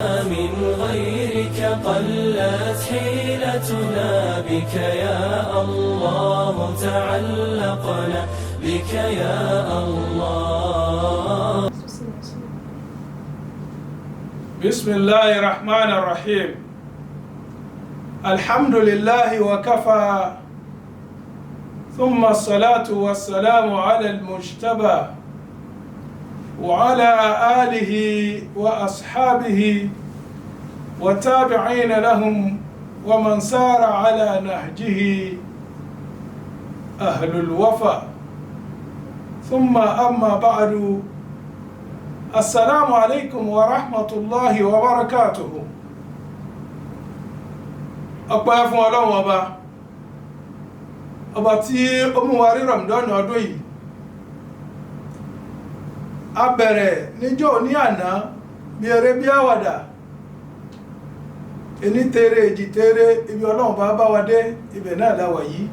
من غيرك قلت حيلتنا بك يا الله تعلقنا بك يا الله. بسم الله الرحمن الرحيم. الحمد لله وكفى، ثم الصلاة والسلام على المجتبى وعلى آله وأصحابه والتابعين لهم ومن سار على نهجه أهل الوفا. ثم أما بعد، السلام عليكم ورحمة الله وبركاته. ọpẹ́ fún Ọlọ́run ọba tí ó mú wa rí Ramadan ọdún yìí. A bẹ̀rẹ̀ níjọ́ ní àná bí eré bí àwàdà, ẹni tèrè èjì tèrè, ibi Ọlọ́run bá wa dé ibẹ̀ náà la wà yìí.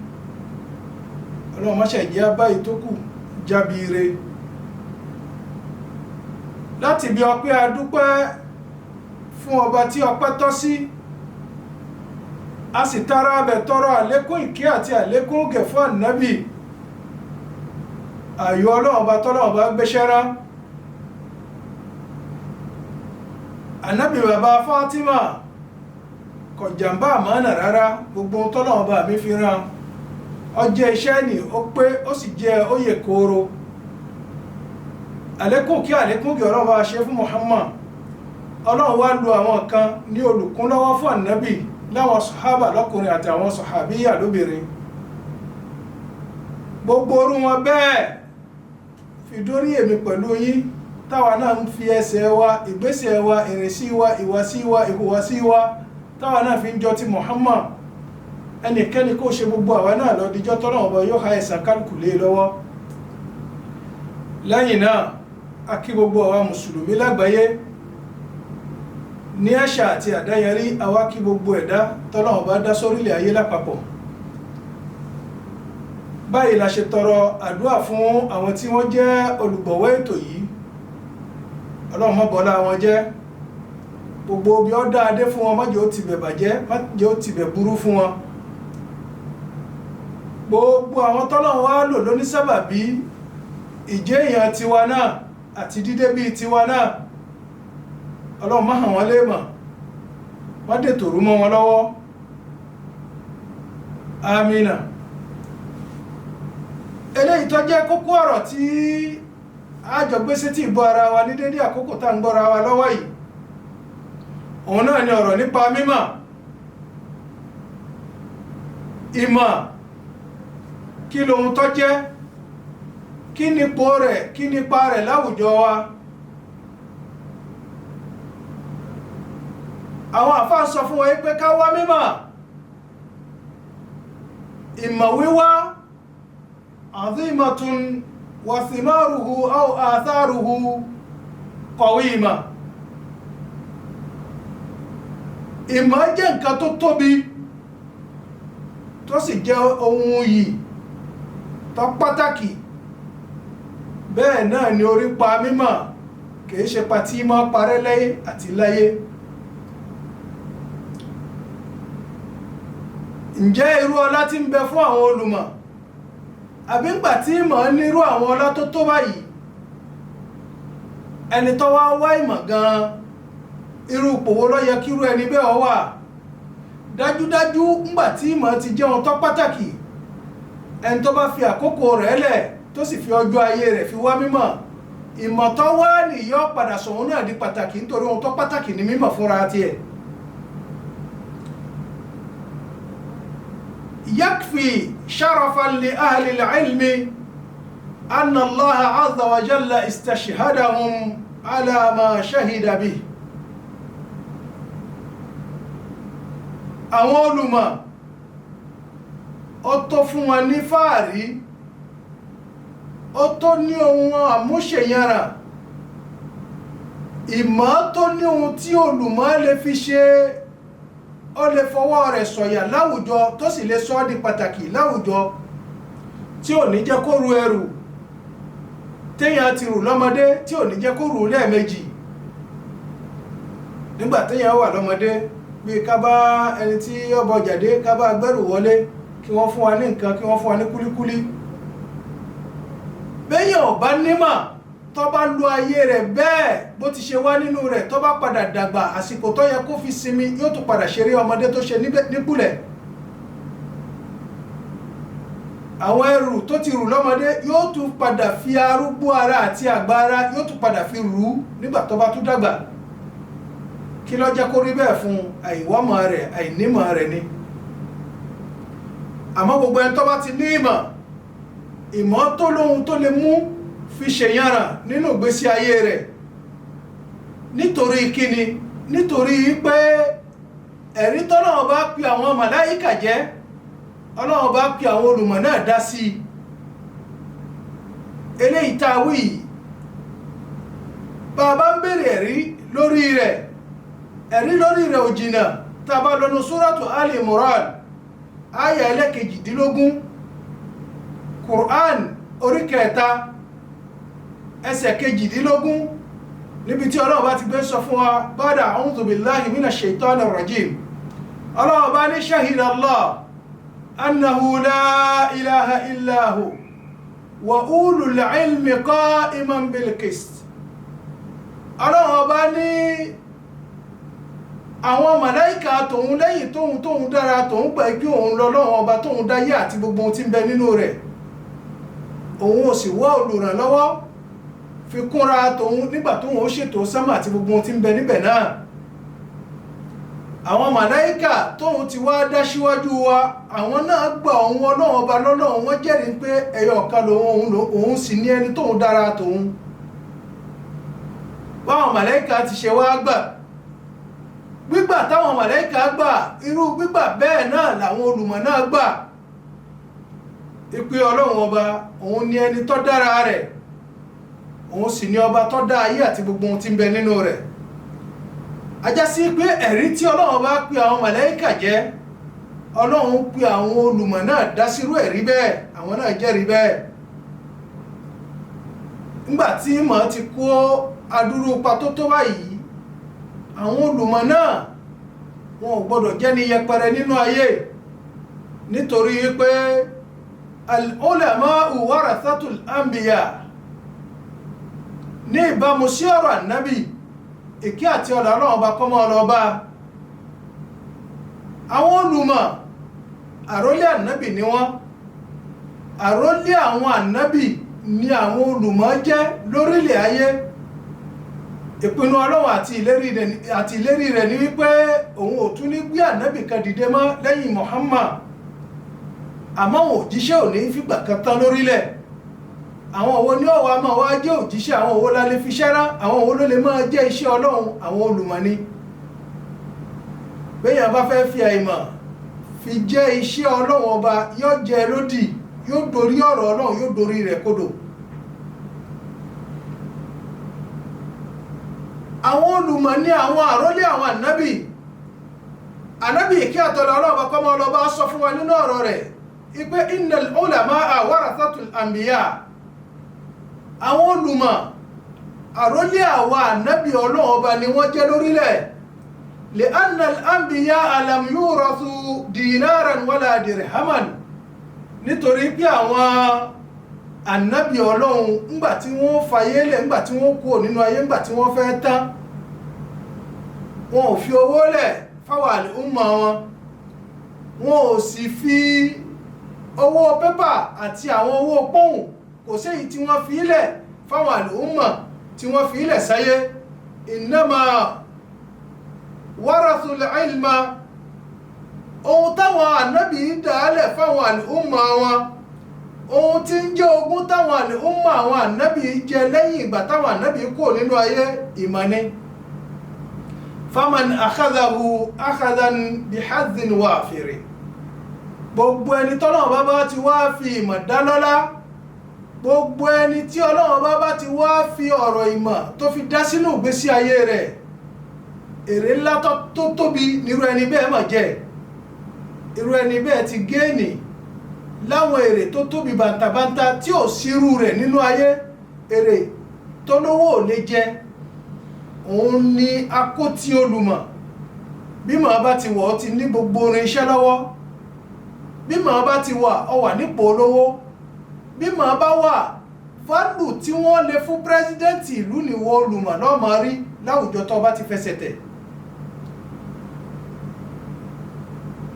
Ọlọ́run má ṣe jẹ́ báyìí tó kù jábí ire. Láti bí ọpẹ́ a dúpẹ́ fún ọba tí ọpẹ́ tọ́ sí, a sì tara bẹ̀ tọrọ àlékún ìkẹ́ àti àlékún ògẹ̀ fún ànábì àyò Ọlọ́run bá tọ́lọ́run bá gbéṣẹ́ rán. Ànábì bàbá Fátímà kò jàmbá àmánà rárá, gbogbo tọ́lọ́run bá mi fi rán ó jẹ́ iṣẹ́ ni ó pé ó sì jẹ́ ó yè kooro. Àlékún kí àlékún kí Ọlọ́run bá ṣe fún Muhammad. Ọlọ́run wá lu àwọn kan ní olùkúnlọ́wọ́ fún ànábì láwọn sàhábà lọ́kùnrin àti àwọn sàhábíyà lóbìnrin. Gbogbo orú wọn bẹ́ẹ̀ fi dórí èmi pẹ̀lú yín, táwa náà ń fi ẹsẹ̀ wa, ìgbésẹ̀ wa, ìrìnsí wa, ìwàsí wa, ìhùwàsí wa, táwa náà fi ń jọ ti Muhammad. Ẹnikẹ́ni kó ṣe gbogbo àwa náà lọ díjọ́ tọ́lọ́run bá yóò ha ẹ̀sà kálukú lé lọ́wọ́. Lẹ́yìn náà, a kí gbogbo àwa mùsùlùmí lágbàáyé ní àṣà àti àdáyẹrí, àwa kí gbogbo ẹ̀dá tọ́lọ́run bá dá sórílẹ̀ ayé lápapọ̀. Báyìí la ṣe tọrọ àdúrà fún àwọn tí wọ́n jẹ́ olùgbọ̀wọ́ ètò yìí. Ọlọ́run má bọ́lá wọn jẹ́, gbogbo bí ó dáadé fún wọn má jẹ́ ó tibẹ̀ bàjẹ́, má jẹ́ ó tibẹ̀ burú fún wọn. Gbogbo àwọn tọ́lọ́run wá lò lóní sábàbí ìjẹ́ èèyàn tiwa náà àti dídé bíi tiwa náà, Ọlọ́run má hàn wọ́n léèmọ̀, má dètòrú mọ́ wọn lọ́wọ́. Àmín. Eléyìí tó jẹ́ kókó ọ̀rọ̀ tí a jọ gbé sétí ìgbọ́ ara wa ní dédé àkókò tá ń gbọ́ra wa lọ́wọ́ yìí, òun náà ni ọ̀rọ̀ nípa mímọ̀. Ìmọ̀ kí lohun tó jẹ́, kí nípò rẹ̀, kí nípa rẹ̀ láwùjọ wa. Àwọn àfáà sọ fún wa pé ká wá mímọ̀. Ìmọ̀ wíwá عظيمة وثماره أو آثاره قويمة. Ìmọ̀ jẹ́ nǹkan tó tóbi tó sì jẹ́ ohun yìí tó pàtàkì. Bẹ́ẹ̀ náà ni orípa mímọ̀ kìí ṣe patí mọ́ parẹ́ láyé àti láyé. Ǹjẹ́ irú ọlá tí ń bẹ fún àwọn olùmọ̀, àbí ńgbà tí ìmọ̀ nírú àwọn ọlá tó tó báyìí, ẹni tó wá wá ìmọ̀ gan irú ìpòwó ló yẹ kírú ẹni bẹ́ẹ̀ wà? Dájúdájú ńgbà tí ìmọ̀ ti jẹ́ ohun tó pàtàkì, ẹni tó bá fi àkókò rẹ̀ lẹ̀ tó sì fi ọjọ́ ayé rẹ̀ fi wá mímọ̀, ìmọ̀ tó wá nìyọ́ padà sọ̀hún náà di pàtàkì, nítorí ohun tó pàtàkì ní mímọ̀ fúnra tiẹ̀. يكفي شرفا لأهل العلم أن الله عز وجل استشهدهم على ما شهد به. àwọn olùmọ̀ ó tó fún wọn ní fàárí, ó tó ní ohun àmúṣeyànrà, ìmọ̀ tó ní ohun tí olùmọ̀ lè fi ṣe, ó lè fọwọ́ rẹ̀ sọ̀yà láwùjọ tó sì lè sọ ọ́ di pàtàkì láwùjọ, tí ò ní jẹ́ kó ru ẹrù téèyàn ti rù lọ́mọdé, tí ò ní jẹ́ kó rù lẹ́ẹ̀mejì. nígbà téèyàn wà lọ́mọdé bí ká bá ẹni tí ọba ọjàdé ká bá gbẹ́rù wọlé kí wọ́n fún wa ní nǹkan kí wọ́n fún wa ní kúlíkúlí béèyàn ò bá nímọ̀ tó bá lo ayé rẹ̀ bẹ́ẹ̀ bó ti ṣe wá nínú rẹ̀ tó bá padà dàgbà àsìkò tó yẹ kó fi sinmi yóò tún padà ṣeré ọmọdé tó ṣe nípùlẹ̀ àwọn ẹrù tó ti rù lọ́mọdé yóò tún padà fi arúgbó ara àti àgbà ara yóò tún padà fi rù ú nígbà tó bá tún dàgbà kí ló jẹ́ kó rí bẹ́ẹ̀ fún àìwọ́mọ̀ rẹ̀ àìnímọ̀ rẹ̀ ni àmọ́ gbogbo ẹni tó bá ti ní ìmọ̀ tó lóhun tó lè mú fi ṣèyànrà nínú ìgbésí ayé rẹ̀ nítorí kíni nítorí pé ẹ̀rí tọ́lọ́run bá pe àwọn màláíkà jẹ́ Ọlọ́run bá pe àwọn olùmọ̀ náà dá sí eléyìí tá a wí bàbá ń bèèrè ẹ̀rí lórí rẹ̀ ò jìnà tá a bá lọ́nu súrátù Ali Imran áyà ẹlẹ́kejìdínlógún Qur'an orí kẹta ẹsẹ̀ kejìdínlógún níbi tí Ọlọ́run bá ti gbé sọ fún wa ba'da a'udhu billahi minash shaitanir rajim Ọlọ́run bá ní shahida Allah annahu la ilaha illa hu wa ulul ilmi qa'iman bil qist Ọlọ́run bá ní àwọn màláíkà tòun lẹ́yìn tóun dára tóun gbà pé òun lọ́lọ́run ọba tóun dáyé àti gbogbo ohun tí ń bẹ nínú rẹ̀ òun ò sì wá olùrànlọ́wọ́ fi kúnra tóun nígbà tóun ó ṣètò sánmà àti gbogbo ohun tí ń bẹ níbẹ̀ náà àwọn màláíkà tóun ti wá dá síwájú wa àwọn náà gbà òun ọlọ́run ọba lọ́lọ́run wọ́n jẹ́rìí pé ẹyọ ọ̀kan òun sì ní ẹni tóun dára tóun báwọn màláíkà ti ṣe wá gbígbà táwọn màláíkà gbà irú gbígbà bẹ́ẹ̀ náà làwọn olùmọ̀ náà gbà ìpé ọlọ́run ọba òun ni ẹni tó dára rẹ̀ òun sì ni ọba tó dá ayé àti gbogbo ohun tí ń bẹ nínú rẹ̀ ajá sí pé ẹ̀rí tí ọlọ́run bá pe àwọn màláíkà jẹ́ ọlọ́run pe àwọn olùmọ̀ náà dá sírú ẹ̀rí bẹ́ẹ̀ àwọn náà jẹ́rìí bẹ́ẹ̀ nígbà tí ìmọ̀ ti kó adúrú pa tó báyìí àwọn olùmọ̀ náà wọn ò gbọdọ̀ jẹ́ ní yẹpẹrẹ nínú ayé nítorí pé al-ulama'u warathatul anbiya ní ìbámu sí ọ̀rọ̀ ànábì ìkí àti ọ̀là ọlọ́run bá kọ́mọ́ ọlọ́ba àwọn olùmọ̀ àrólé ànábì ni wọ́n àrólé àwọn ànábì ni àwọn olùmọ̀ jẹ́ lórílẹ̀ ayé ìpinnu ọlọ́run àti ìlérí rẹ̀ ní wípé òun ò tún ní gbé ànábì kan dìde mọ́ lẹ́yìn Muhammad àmọ́ òjíṣẹ́ ò ní fìgbà kan tán lórílẹ̀ àwọn òwò ní ọ̀wà máa wá jẹ́ òjíṣẹ́ àwọn òwò lálẹ́ fi ṣẹ́rá àwọn òwò ló lè máa jẹ́ iṣẹ́ ọlọ́run àwọn olùmọ̀ ni béèyàn bá fẹ́ fi àìmọ̀ fi jẹ́ iṣẹ́ ọlọ́run ọba yóò jẹ lódì yóò dorí ọ̀rọ̀ ọlọ́run yóò dorí rẹ̀ kodò àwọn olùmọ̀ ní àwọn àrólé àwọn ànábì kí àtọ̀lọ̀ ọlọ́run bá kọ́mọ ọlọ́ba sọ fún wa nínú ọ̀rọ̀ rẹ̀ ipé innal ulama'a warathatul anbiya àwọn olùmọ̀ àrólé àwọn ànábì ọlọ́run ọba ni wọ́n jẹ́ lórílẹ̀ li'anna al-anbiya'a lam yurathu dinaran wala dirhaman nítorí pé àwọn ànábì ọlọ́run ńgbà tí wọ́n fayé lẹ̀ ńgbà tí wọ́n kú nínú ayé ńgbà tí wọ́n fẹ́ tán wọn ò fi owó lẹ̀ fáwọn àlùmọ̀ wọn ò sì fi owó pépà àti àwọn owó pọ́ùn kò séyìí tí wọ́n fi lẹ̀ fáwọn àlùmọ̀ tí wọ́n fi lẹ̀ sáyé innama warathul ilma ohun táwọn ànábì dálẹ̀ fáwọn àlùmọ̀ wọn ohun tí ń jẹ́ ogún táwọn àlùmọ̀ àwọn ànábì jẹ lẹ́yìn ìgbà táwọn ànábì kú nínú ayé ìmọ̀ ni faman akhadahu akhadan bihadhin wafir gbogbo ẹni tọ́lọ́run bá ti wá fi ìmọ̀ dálọ́lá gbogbo ẹni tí Ọlọ́run bá ti wá fi ọ̀rọ̀ ìmọ̀ tó fi dá sínú ìgbésí ayé rẹ̀ èrè ńlá tó tóbi nírú ẹni bẹ́ẹ̀ mà jẹ́ irú ẹni bẹ́ẹ̀ ti géènì láwọn èrè tó tóbi bàǹtàbàǹtà tí ò sírú rẹ̀ nínú ayé èrè tó lówó ò lè jẹ òun ni akótí olùmọ̀. Bí màá bá ti wọ̀ ọ́ ti ní gbogbo irinṣẹ́ lọ́wọ́. Bí màá bá ti wà ọ wà nípò olówó. Bí màá bá wà fálù tí wọ́n lè fún pírẹ́sídẹ́ǹtì ìlú nìwọ olùmọ̀ lọ́mọ rí láwùjọ tó bá ti fẹsẹ̀ tẹ̀.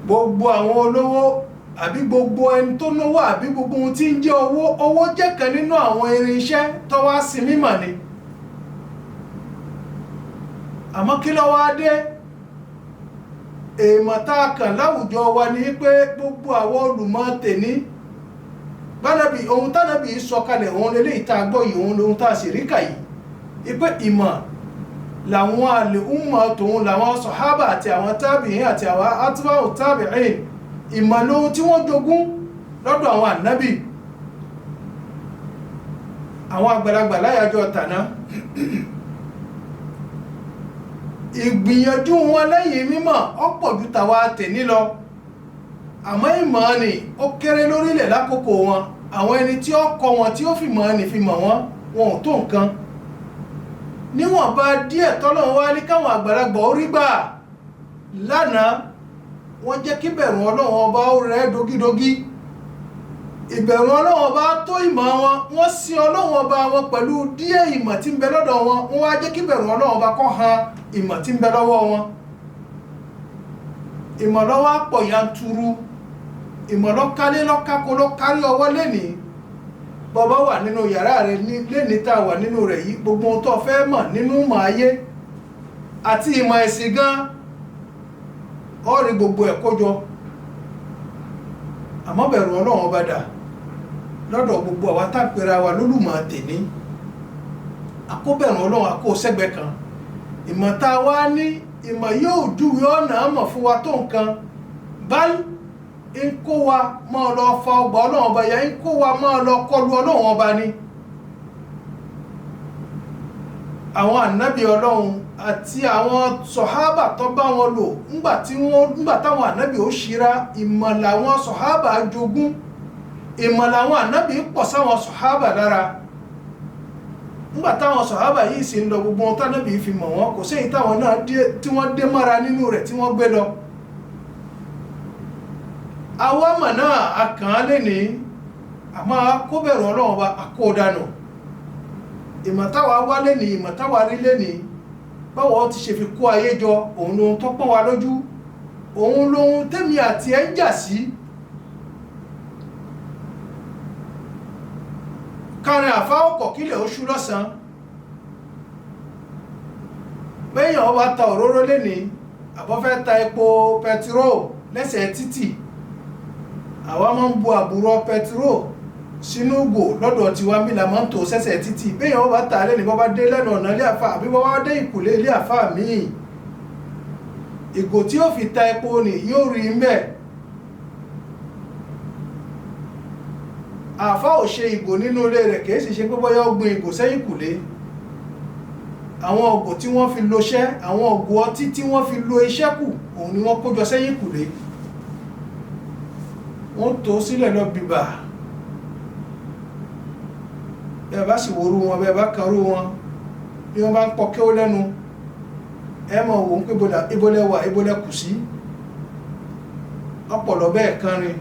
Gbogbo àwọn olówó àbí gbogbo ẹni tó lówó àbí gbogbo ohun tí ń jẹ́ owó jẹ́ kan nínú àwọn irinṣẹ́ tó wá sí mímọ̀ ni. Àmọ́ kí ló wá dé? Èèmọ̀ tá a kàn láwùjọ wa ni pé gbogbo àwọn olùmọ̀ tèní bánàbí ohun tánàbí sọ̀kalẹ̀ òun lélẹ́yìí tá a gbọ́ yìí òun lóhun tá a sì rí kà yìí ipé ìmọ̀ làwọn àlè umma tòun làwọn sọ̀hábà àti àwọn tábìín àti àwọn atba'u tábìín ìmọ̀ lóhun tí wọ́n jogún lọ́dọ̀ àwọn ànábì àwọn àgbàlagbà láyàjọ tàná ìgbìyànjú wọn lẹ́yìn mímọ̀ ọ̀pọ̀ ju tàwa tèní lọ. Àmọ́ ìmọ̀ ni ó kéré lórílẹ̀ lákòókò wọn. Àwọn ẹni tí ó kọ́ wọn tí ó fi mọ̀ ni fi mọ̀ wọn ò tó nǹkan. Níwọ̀nba díẹ̀ tọ́lọ́run wá ní káwọn àgbàlagbà ó rí gbà lánàá wọ́n jẹ́ kí bẹ̀rù Ọlọ́run ọba ó rẹ̀ dogídogí. Ìbẹ̀rù Ọlọ́run ọba tó ìmọ̀ wọn wọ́n sin Ọlọ́run ọba wọn pẹ̀lú díẹ̀ ìmọ̀ tí ń bẹ lọ́dọ̀ wọn wọ́n wá jẹ́ kí bẹ̀rù Ọlọ́run ọba kó hàn ìmọ̀ tí ń bẹ lọ́wọ́ wọn. Ìmọ̀ ló wá pọ̀ yanturu. Ìmọ̀ ló kálé ló kákó ló kárí ọwọ́ lẹ́ni. Bọ́bá wà nínú yàrá rẹ̀ lẹ́ni tá a wà nínú rẹ̀ yìí gbogbo ohun tó fẹ́ mọ̀ nínú ìmọ̀ ayé àti ìmọ̀ ẹ̀sìn gan ó rí gbogbo ẹ̀ kójọ. Àmọ́ bẹ̀rù Ọlọ́run ọba dà lọ́dọ̀ gbogbo àwa tá a pera wa lólùmọ̀ tèní. Àkóbẹ̀rù Ọlọ́run àkó sẹ́gbẹ̀ẹ́ kan. Ìmọ̀ tá a wá ní ìmọ̀ yóò júwe ọ̀nà àmọ̀ fún wa tó nǹkan báyìí ń kó wa máa lọ fa ọgbà Ọlọ́run ọba yẹn ń kó wa máa lọ kọlu Ọlọ́run ọba ni. Àwọn ànábì Ọlọ́run àti àwọn sọ̀hábà tó bá wọn lò ńgbà táwọn ànábì ó ṣíra ìmọ̀ làwọn sọ̀hábà jogún ìmọ̀ làwọn ànábì pọ̀ sáwọn sọ̀hábà lára. Nígbà táwọn sọ̀hábà yìí sì ń lọ gbogbo wọn tánàbí fi mọ̀ wọn kò séyìí táwọn náà tí wọ́n dé mára nínú rẹ̀ tí wọ́n gbé lọ. Àwọn ọmọ náà a kàn án léni àmọ́ kó bẹ̀rù Ọlọ́run ọba àkó dànù. Ìmọ̀ táwa wá léni ìmọ̀ táwa rí léni báwo ti ṣe fi kó ayé jọ òun lohun tó pọ́n wa lójú òun lohun tẹ́mi àti ẹ̀ ń jà sí. Kárin àfá ọkọ̀ kílẹ̀ oṣù lọ́sàn bẹ́yàn ọba ta òróró lẹ́ni àbọ́fẹ́ ta epo pẹtiró lẹ́sẹ̀ títì àwa máa ń bu àbúrò pẹtiró sínú ògò lọ́dọ̀ tiwa ń bí la máa ń tò sẹ́sẹ̀ títì bẹ́yàn ọba ta lẹ́ni bọ́bá dé lẹ́nu ọ̀nà ilé àfá àbí bọ́bá dé ìkùlé ilé àfá míì ìgò tí ó fi ta epo ni yóò rí mẹ́. Àfá ò ṣe ìgò nínú ilé rẹ̀ kìí sì ṣe pé bọ́yá ó gbin ìgò sẹ́yìn kùlé. Àwọn ògò tí wọ́n fi lo iṣẹ́ àwọn ògò ọtí tí wọ́n fi lo iṣẹ́ kù òun ni wọ́n kójọ sẹ́yìn kùlé. Wọ́n tó sílẹ̀ lọ bìbà. Bẹ́ẹ̀ bá sì worú wọn bẹ́ẹ̀ bá kanrú wọn bí wọ́n bá ń pọ kí ó lẹ́nu ẹ mọ̀ wò ń pé ibolẹ̀ wà ibolẹ̀ kù sí. Ọpọlọ bẹ́ẹ̀ kan rin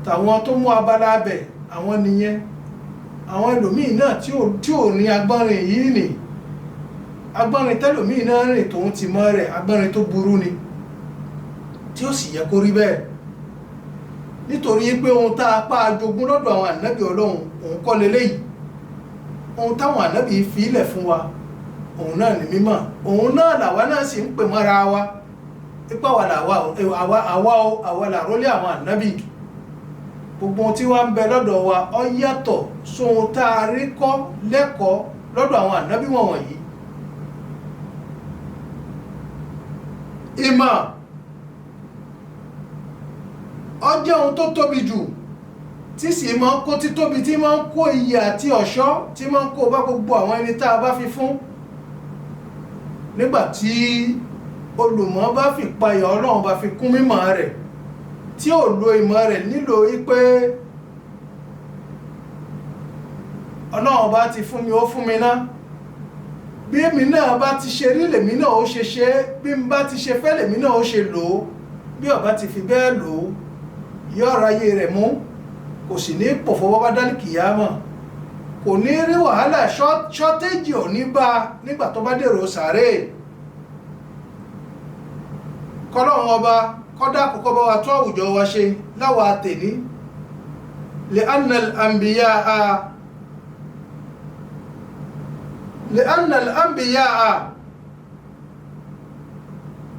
tàwọn tó mú abala abẹ àwọn nìyẹn àwọn ẹlòmíì náà tí ò ní agbọ́nrin yìí nì agbọ́nrin tẹ́lòmíì náà rìn tóun ti mọ́ rẹ̀ agbọ́nrin tó burú ni tí ó sì yẹ kó rí bẹ́ẹ̀ nítorí pé ohun tá a pa jogún lọ́dọ̀ àwọn ànábì Ọlọ́run òun kọ́ leléyìí ohun táwọn ànábì fi ilẹ̀ fún wa òun náà ní mímọ̀ òun náà làwa náà sì ń pè mọ́ra wa ipa wà àwa làrólé àwọn ànábì gbogbo tí wọ́n ń bẹ lọ́dọ̀ wa ó yàtọ̀ sóhun tá a rí kọ́ lẹ́kọ̀ọ́ lọ́dọ̀ àwọn ànábì wọ̀nyí. Ìmọ̀ ó jẹ́ ohun tó tóbi jù tí sì máa ń kó títóbi tí máa ń kó iyì àti ọ̀ṣọ́ tí máa ń kó bá gbogbo àwọn ẹni tá a bá fi fún nígbà tí olùmọ̀ bá fi payọ̀ Ọlọ́run bá fi kún mímọ̀ rẹ̀ tí ò lo ìmọ̀ rẹ̀ nílò wípé Ọlọ́run bá ti fún mi ó fún mi ná bí èmi náà bá ti ṣe rí lèmi náà ó ṣe ṣe, bí n bá ti ṣe fẹ́ lèmi náà ó ṣe lò ó, bí ọba ti fi bẹ́ẹ̀ lò ó yọ ọ̀rọ̀ ayé rẹ̀ mú, kò sì ní pòfò bọ́ bá dálì kìyàmọ̀, kò ní rí wàhálà ṣọ́tẹ́jì ò ní bá nígbà tó bá dèrò sàárè. kọ́lọ́run ọba kọ́dá àkọ́kọ́ bá wa tó àwùjọ wa ṣe láwa àtẹ̀ní لأن الأنبياء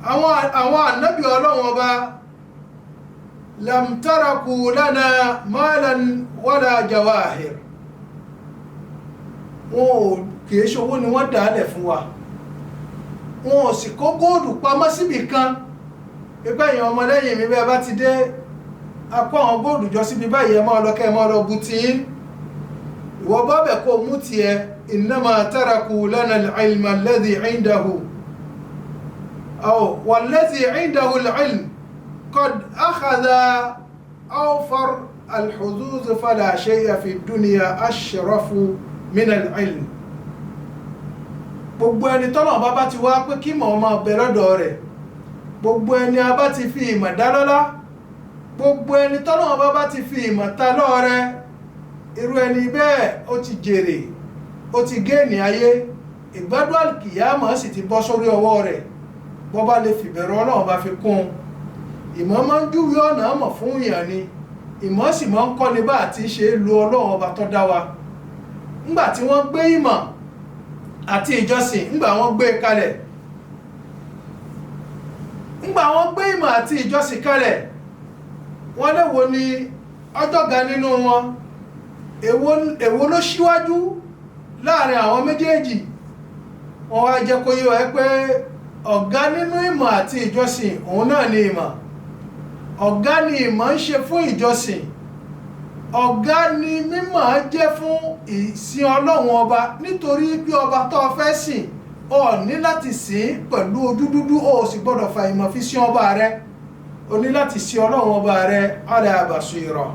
àwọn ànábì Ọlọ́run ọba lam taraku lana malan wala jawahir, wọn ò kìí ṣowó ni wọ́n dálẹ̀ fún wa, wọn ò sì kó góòdù pamọ́ síbì kan pípẹ́ èèyàn ọmọlẹ́yìn mi bẹ́ẹ̀ bá ti dé akọ́ àwọn góòdù jọ síbi báyìí ẹ máa lọ kẹ́ ẹ máa lọ bu tí ìwọ bá bẹ̀ kó mú tiẹ̀. innama taraku lana al-ilma alladhi indahu والذي عنده العلم قد أخذ أوفر الحظوظ فلا شيء في الدنيا أشرف من العلم. gbogbo ẹni tọ́nà bá ti wá pé kí mọ̀ ọmọ ọbẹ̀ lọ́dọ̀ rẹ̀, gbogbo ẹni a bá ti fi ìmọ̀ dá lọ́lá, gbogbo ẹni tọ́nà bá ti fi ìmọ̀ ta lọ́rẹ, irú ẹni bẹ́ẹ̀ ó ti jèrè, ó ti géènì ayé, ìgbádùn àlùkìyámọ̀ sì ti bọ́ sórí ọwọ́ rẹ̀. bọ́ bá lè fìbẹ̀rù Ọlọ́run bá fi kún un. ìmọ̀ máa ń júwe ọ̀nà mọ̀ fún èèyàn ni, ìmọ̀ sì máa ń kọ́ ni bá àti ṣe é lo Ọlọ́run ọba tó dá wa. ńgbà tí wọ́n gbé ìmọ̀ àti ìjọsìn, ńgbà wọ́n gbé kalẹ̀, wọ́n léwo ni ọjọ́ ga nínú wọn, èwo ló ṣíwájú láàrin àwọn méjèèjì. wọ́n wá jẹ́ kó yé wa pé ọ̀gá nínú ìmọ̀ àti ìjọsìn òun náà ni ìmọ̀. ọ̀gá ni ìmọ̀ ń ṣe fún ìjọsìn, ọ̀gá ni mímọ̀ jẹ́ fún ìsìn Ọlọ́run ọba, nítorí bí ọba tó fẹ́ sìn o ní láti sìn pẹ̀lú ojú dúdú, o sì gbọ́dọ̀ fa ìmọ̀ fi sìn ọba rẹ, o ní láti sìn Ọlọ́run ọba rẹ ala basira.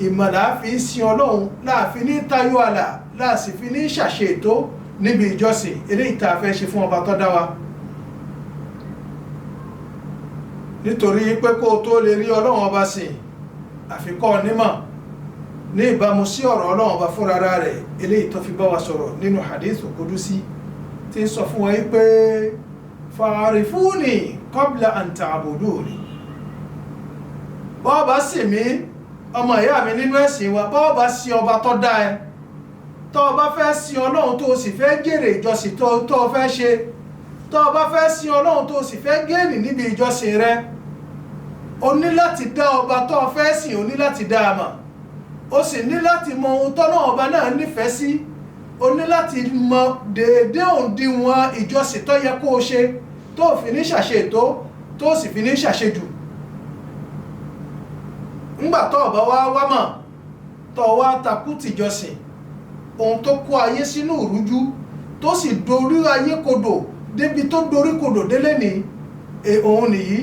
ìmọ̀ láàfi sìn Ọlọ́run, láàfi ní tayọ àlà, láàsì fi ní ṣàṣe ètò níbi ìjọsìn eléyìí tá a fẹ́ ṣe fún ọba tó dá wa. nítorí pé kó o tó lè rí Ọlọ́run ọba sìn, àfikọ́ nímọ̀ ní ìbámu sí ọ̀rọ̀ Ọlọ́run ọba fúnra rẹ̀ eléyìí tó fi bá wa sọ̀rọ̀ nínú hadith kudusi tí ń sọ fún wa pé fa'arifuni qabla an ta'buduni. bọ́ọ̀ bá sìn mí ọmọ ìyá mi nínú ẹ̀sìn wa, bọ́ọ̀ bá sìn ọba tó dá ẹ, tó o bá fẹ́ sìn Ọlọ́run tó o sì fẹ́ jèrè ìjọsìn tó o fẹ́ ṣe, tó o bá fẹ́ sìn Ọlọ́run tó o sì fẹ́ gẹ́ẹ̀nì níbi ìjọsìn rẹ, o ní láti dá ọba tó o fẹ́ sìn, o ní láti dá a mọ̀, o sì ní láti mọ ohun tọ́nà ọba náà nífẹ̀ẹ́ sí, o ní láti mọ déédéé òǹdíwọ̀n ìjọsìn tó yẹ kó o ṣe tó o fi ní ṣàṣètò tó o sì fi ní ṣàṣejù. ńgbà tó o bá wá mọ̀ tó o wá takú tìjọsìn, ohun tó kó ayé sínú ìrújú tó sì dorí ayé kodò débi tó dorí kodò délé ní òun nìyí.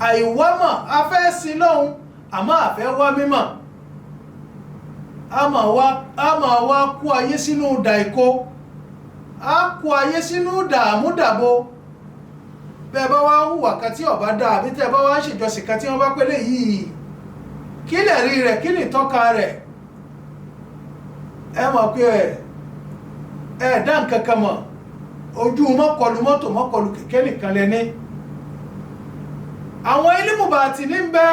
àìwámọ̀ afẹ́ sí lọ́hun àmọ́ àfẹ́ wá mímọ̀, a máa wá kó ayé sínú dàìkó, a kó ayé sínú dààmúdàbò. bẹ́ẹ̀ bá wá hùwà kan tí ọba dá, àbí tẹ́ bá wá ń ṣèjọsìn kan tí wọ́n bá pélé yìí, kí lè rí rẹ̀, kí ni tọ́ka rẹ̀, ẹ mọ̀ pé ẹ dá nǹkan kan mọ̀, ojú mọ́kọlù mọ́tò mọ́kọlù kẹ̀kẹ́ nìkan lẹ́ni. àwọn ilé-mùbàtì ní ń bẹ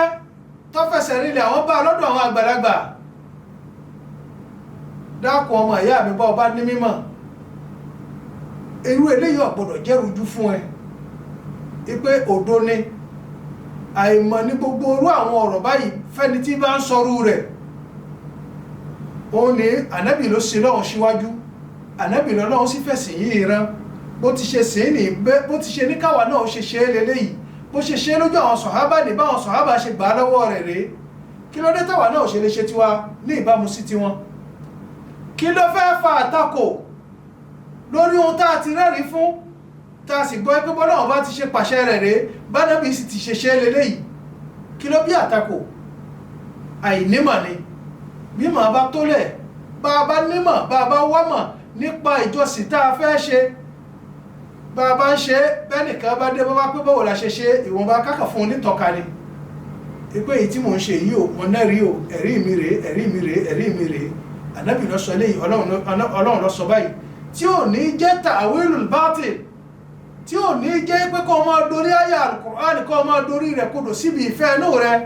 tó fẹsẹ̀ rinlẹ̀, àwọn bá lọ́dọ̀ àwọn àgbàlagbà. dákun ọmọ ìyá mi bá ọba ní mímọ̀, irú eléyìí ọ̀gbọ́dọ̀ jẹ́rùjú fún ẹ pé òdo ni. àìmọ̀ ní gbogbo orú àwọn ọ̀rọ̀ báyìí fẹ́ni tí bá ń sọrú rẹ̀. òun ni ànábì ló ṣe lọ́wọ́ síwájú, ànábì lọ́wọ́ sì fẹ̀sìn yìí rán, bó ti ṣe sìn ní bó ti ṣe ní káwa náà ṣe ṣe é lélẹ́yìí, bó ṣe ṣe lójú àwọn sọ̀hábà ní báwọn sọ̀hábà ṣe gbà lọ́wọ́ rẹ̀ rèé. kí ló dé táwa náà ṣe lè ṣe tiwa ní ìbámu sí tiwọn? kí ló fẹ́ fa àtakò lórí ohun tá a ti rẹ́rìí fún, tá a sì gbọ́ pé bọ́lá wọn bá ti ṣe pàṣẹ rẹ̀ rèé, bánábì sì ti ṣe ṣe é lélẹ́yìí? kí ló bí àtakò? àìnímọ̀ ni. bí màá bá tólẹ̀, bá a bá nímọ̀, bá a bá wámọ̀ nípa ìjọsìn tá a fẹ́ ṣe bá a bá ń ṣe bẹ́nìkan bá dé bá wá pé báwo la ṣe ṣe ìwọ̀nba kákà fún un nítọ́ka ni pé èyí tí mò ń ṣe yìí o mo nẹ́rìí o ẹ̀rí mi rèé ẹ̀rí mi rèé ẹ̀rí mi rèé ànábì ló sọ eléyìí ọlọ́run ló sọ báyìí tí ò ní jẹ́ ta'wilul batil tí ò ní jẹ́ pé kó máa dorí àyà al-Qur'an kó máa dorí rẹ̀ kodò síbi ìfẹ́ inú rẹ̀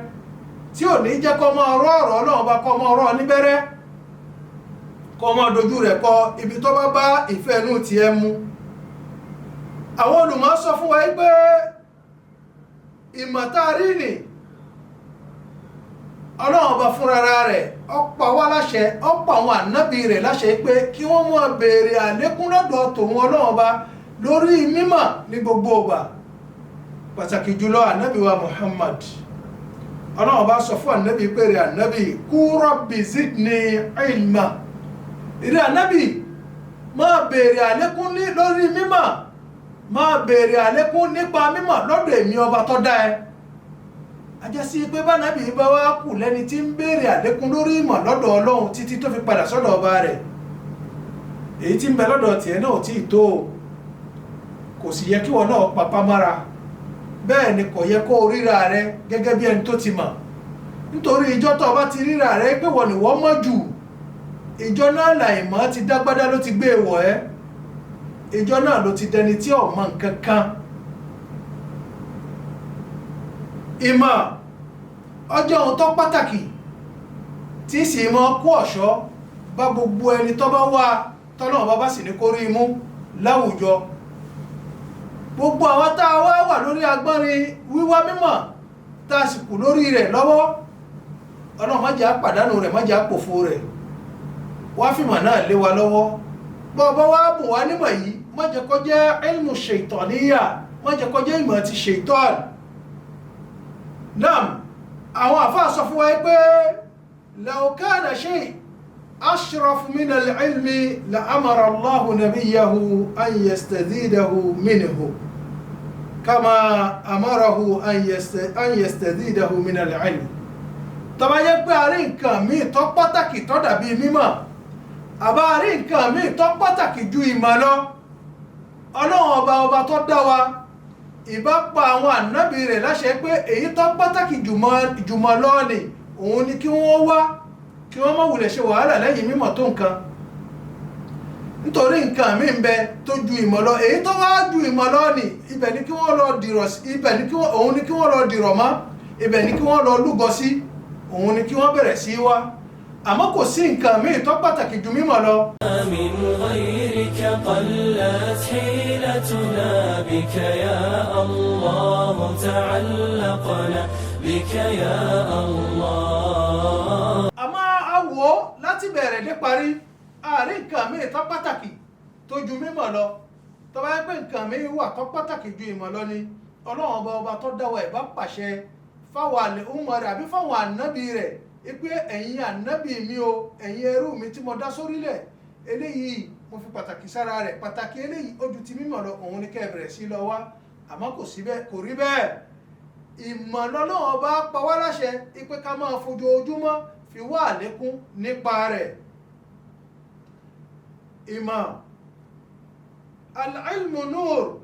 tí ò ní jẹ́ kó máa rọ́ ọ̀rọ̀ ọlọ́run bá kó máa rọ́ níbẹ̀rẹ̀ kó máa dojú rẹ̀ kọ ibi tó bá bá ìfẹ́ inú tiẹ̀ mu. àwọn olùmọ̀ sọ fún wa pé ìmọ̀tárì ni ọlọ́run bá fúnra rẹ̀ ọ̀pọ̀ wá láṣẹ ọ̀pọ̀ àwọn ànábì rẹ̀ láṣẹ pé kí wọ́n máa béèrè àlékún lọ́dọ̀ tòun ọlọ́run bá lórí mímọ̀ ní gbogbo ọgbà pàtàkì jùlọ ànábì wa Muhammad ọlọ́run bá sọ fún ànábì pé rẹ̀ ànábì kú rabbi zidni ilma ìrẹ́ ànábì máa béèrè àlékún lórí mímọ̀ máa béèrè àlékún nípa mímọ̀ lọ́dọ̀ èmi ọba tó dá ẹ ajásí pé bánábì bá wá kù lẹ́ni tí ń béèrè àlékún lórí ìmọ̀ lọ́dọ̀ ọlọ́run títí tó fi padà sọ́dọ̀ ọba rẹ̀ èyí tí ń bẹ lọ́dọ̀ tiẹ̀ náà tí ì tó kò sì yẹ kí wọn náà papá mára bẹ́ẹ̀ ni kò yẹ kó ríra rẹ gẹ́gẹ́ bí ẹni tó ti mọ̀ nítorí ìjọ tó bá ti ríra rẹ pé wọ́n ní wọ́n mọ̀ jù ìjọ náà làìmọ̀ ti dágbádá ló ti gbé wọ̀ ẹ́ ìjọ náà ló ti dẹni tí ò mọ̀ nǹkan kan. ìmọ̀ ọjọ́ ohun tó pàtàkì tí sì mọ́ kó ọ̀ṣọ́ bá gbogbo ẹni tó bá wà tọ́nà bá sì ní kó rí mú láwùjọ gbogbo àwọn tá a wà lórí agbọ́nrin wíwá mímọ̀ tá a sì kù lórí rẹ̀ lọ́wọ́ ọlọ́run má jẹ́ á pàdánù rẹ̀ má jẹ́ á pòfo rẹ̀ wá fìmọ̀ náà lé wa lọ́wọ́ bọ́ọ̀bọ́ wá bùn wá nímọ̀ yìí má jẹ́ kó jẹ́ ilmu ṣaitaniya má jẹ́ kó jẹ́ ìmọ̀ ti ṣaitan. Naam, àwọn àfáà sọ fún wa pé law kana shay ashraf min al-ilmi la amara Allahu nabiyyahu an yastadidahu minhu kama amarahu an yastadidahu min al-ilm. Tó bá jẹ́ pé a rí nǹkan míì tó pàtàkì tó dàbí mímọ̀ àbá a rí nǹkan míì tó pàtàkì ju ìmọ̀ lọ ọlọ́run ọba tó dá wa ìbá pa àwọn ànábì rẹ̀ láṣẹ pé èyí tó pàtàkì jùmọ̀ lọ́ọ̀nì òun ni kí wọ́n wá kí wọ́n má wulẹ̀ ṣe wàhálà lẹ́yìn mímọ̀ tó nǹkan nítorí nǹkan míì ń bẹ tó ju ìmọ̀ lọ èyí tó wá ju ìmọ̀ lọ́ọ̀nì ibẹ̀ ni kí wọ́n lọ dìrọ̀ ibẹ̀ ni òun ni kí wọ́n lọ dìrọ̀ mọ́ ibẹ̀ ni kí wọ́n lọ lúgọ sí òun ni kí wọ́n bẹ̀rẹ̀ sí wá àmọ́ kò sí nǹkan míì tó pàtàkì ju mímọ̀ lọ. من غيرك قلت حيلتنا بك يا الله تعلقنا بك يا الله. àmọ́ a wò ó láti bẹ̀rẹ̀ dé parí àárín nǹkan míì tó pàtàkì tó ju mímọ̀ lọ tó bá yẹ pé nǹkan míì wà tó pàtàkì ju ìmọ̀ lọ ni ọlọ́run ọba tó dá wa ẹ̀ bá pàṣẹ fáwọn àlè ọmọ rẹ̀ àbí fáwọn ànábì rẹ̀ pé ẹ̀yin ànábì mi o ẹ̀yin ẹrú mi tí mo dá sórílẹ̀ eléyìí mo fi pàtàkì sára rẹ̀ pàtàkì eléyìí ó ju ti mímọ̀ lọ òun ni kẹ́ ẹ bẹ̀rẹ̀ sí lọ wá àmọ́ kò rí bẹ́ẹ̀ ìmọ̀ lọ́lọ́run bá pa wá láṣẹ pé ká máa fojoojúmọ́ fi wá àlékún nípa rẹ̀. ìmọ̀ al-ilmu nur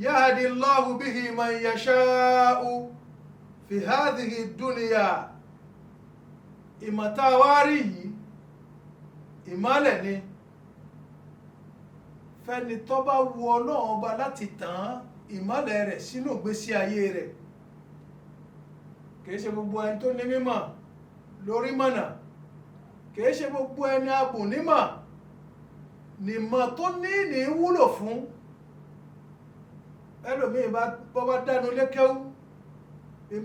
yahdi Allahu bihi man yasha'u fi hadhihi dunya. ìmọ̀ tá a wá rí yìí ìmọ̀lẹ̀ ni fẹ́ni tó bá wu ọlọ́run ọba láti tàn ìmọ̀lẹ̀ rẹ̀ sínú ìgbésí ayé rẹ̀ kìí ṣe gbogbo ẹni tó ní mímọ̀ lórí mọ̀nà kìí ṣe gbogbo ẹni abùn nímọ̀ nímọ̀ tó ní wúlò fún ẹlòmíì bọ́ bá dánu lékẹ́wú bí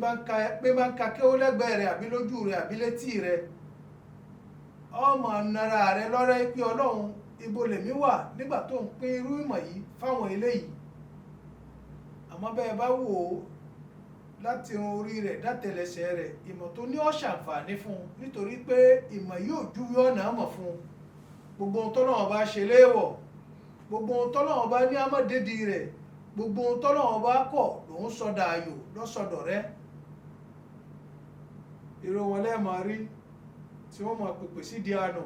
máa ń ka kéwú lẹ́gbẹ̀ẹ́ rẹ̀ àbí lójú rẹ̀ àbí létí rẹ̀ ọmọ nara rẹ̀ lọ́rẹ́ pé ọlọ́run ibo lèmi wà nígbà tó ń pín irú ìmọ̀ yìí fáwọn eléyìí àmọ́ bẹ́ẹ̀ bá wò ó láti orí rẹ̀ dátẹlẹsẹ̀ rẹ̀ ìmọ̀ tó ní ó ṣàǹfààní fún un nítorí pé ìmọ̀ yóò júwe ọ̀nà àmọ̀ fún un gbogbo ohun tọ́lọ́run bá ṣe léèwọ̀ gbogbo ohun tọ́lọ́run bá ní àmọ̀dédì rẹ̀ gbogbo ohun tọ́lọ́run bá kọ̀ lòun sọdọ̀ ayò lọ́sọdọ̀ rẹ̀ irú wọn lẹ́ẹ̀mọ́ rí tí wọ́n máa pèpè sí di àná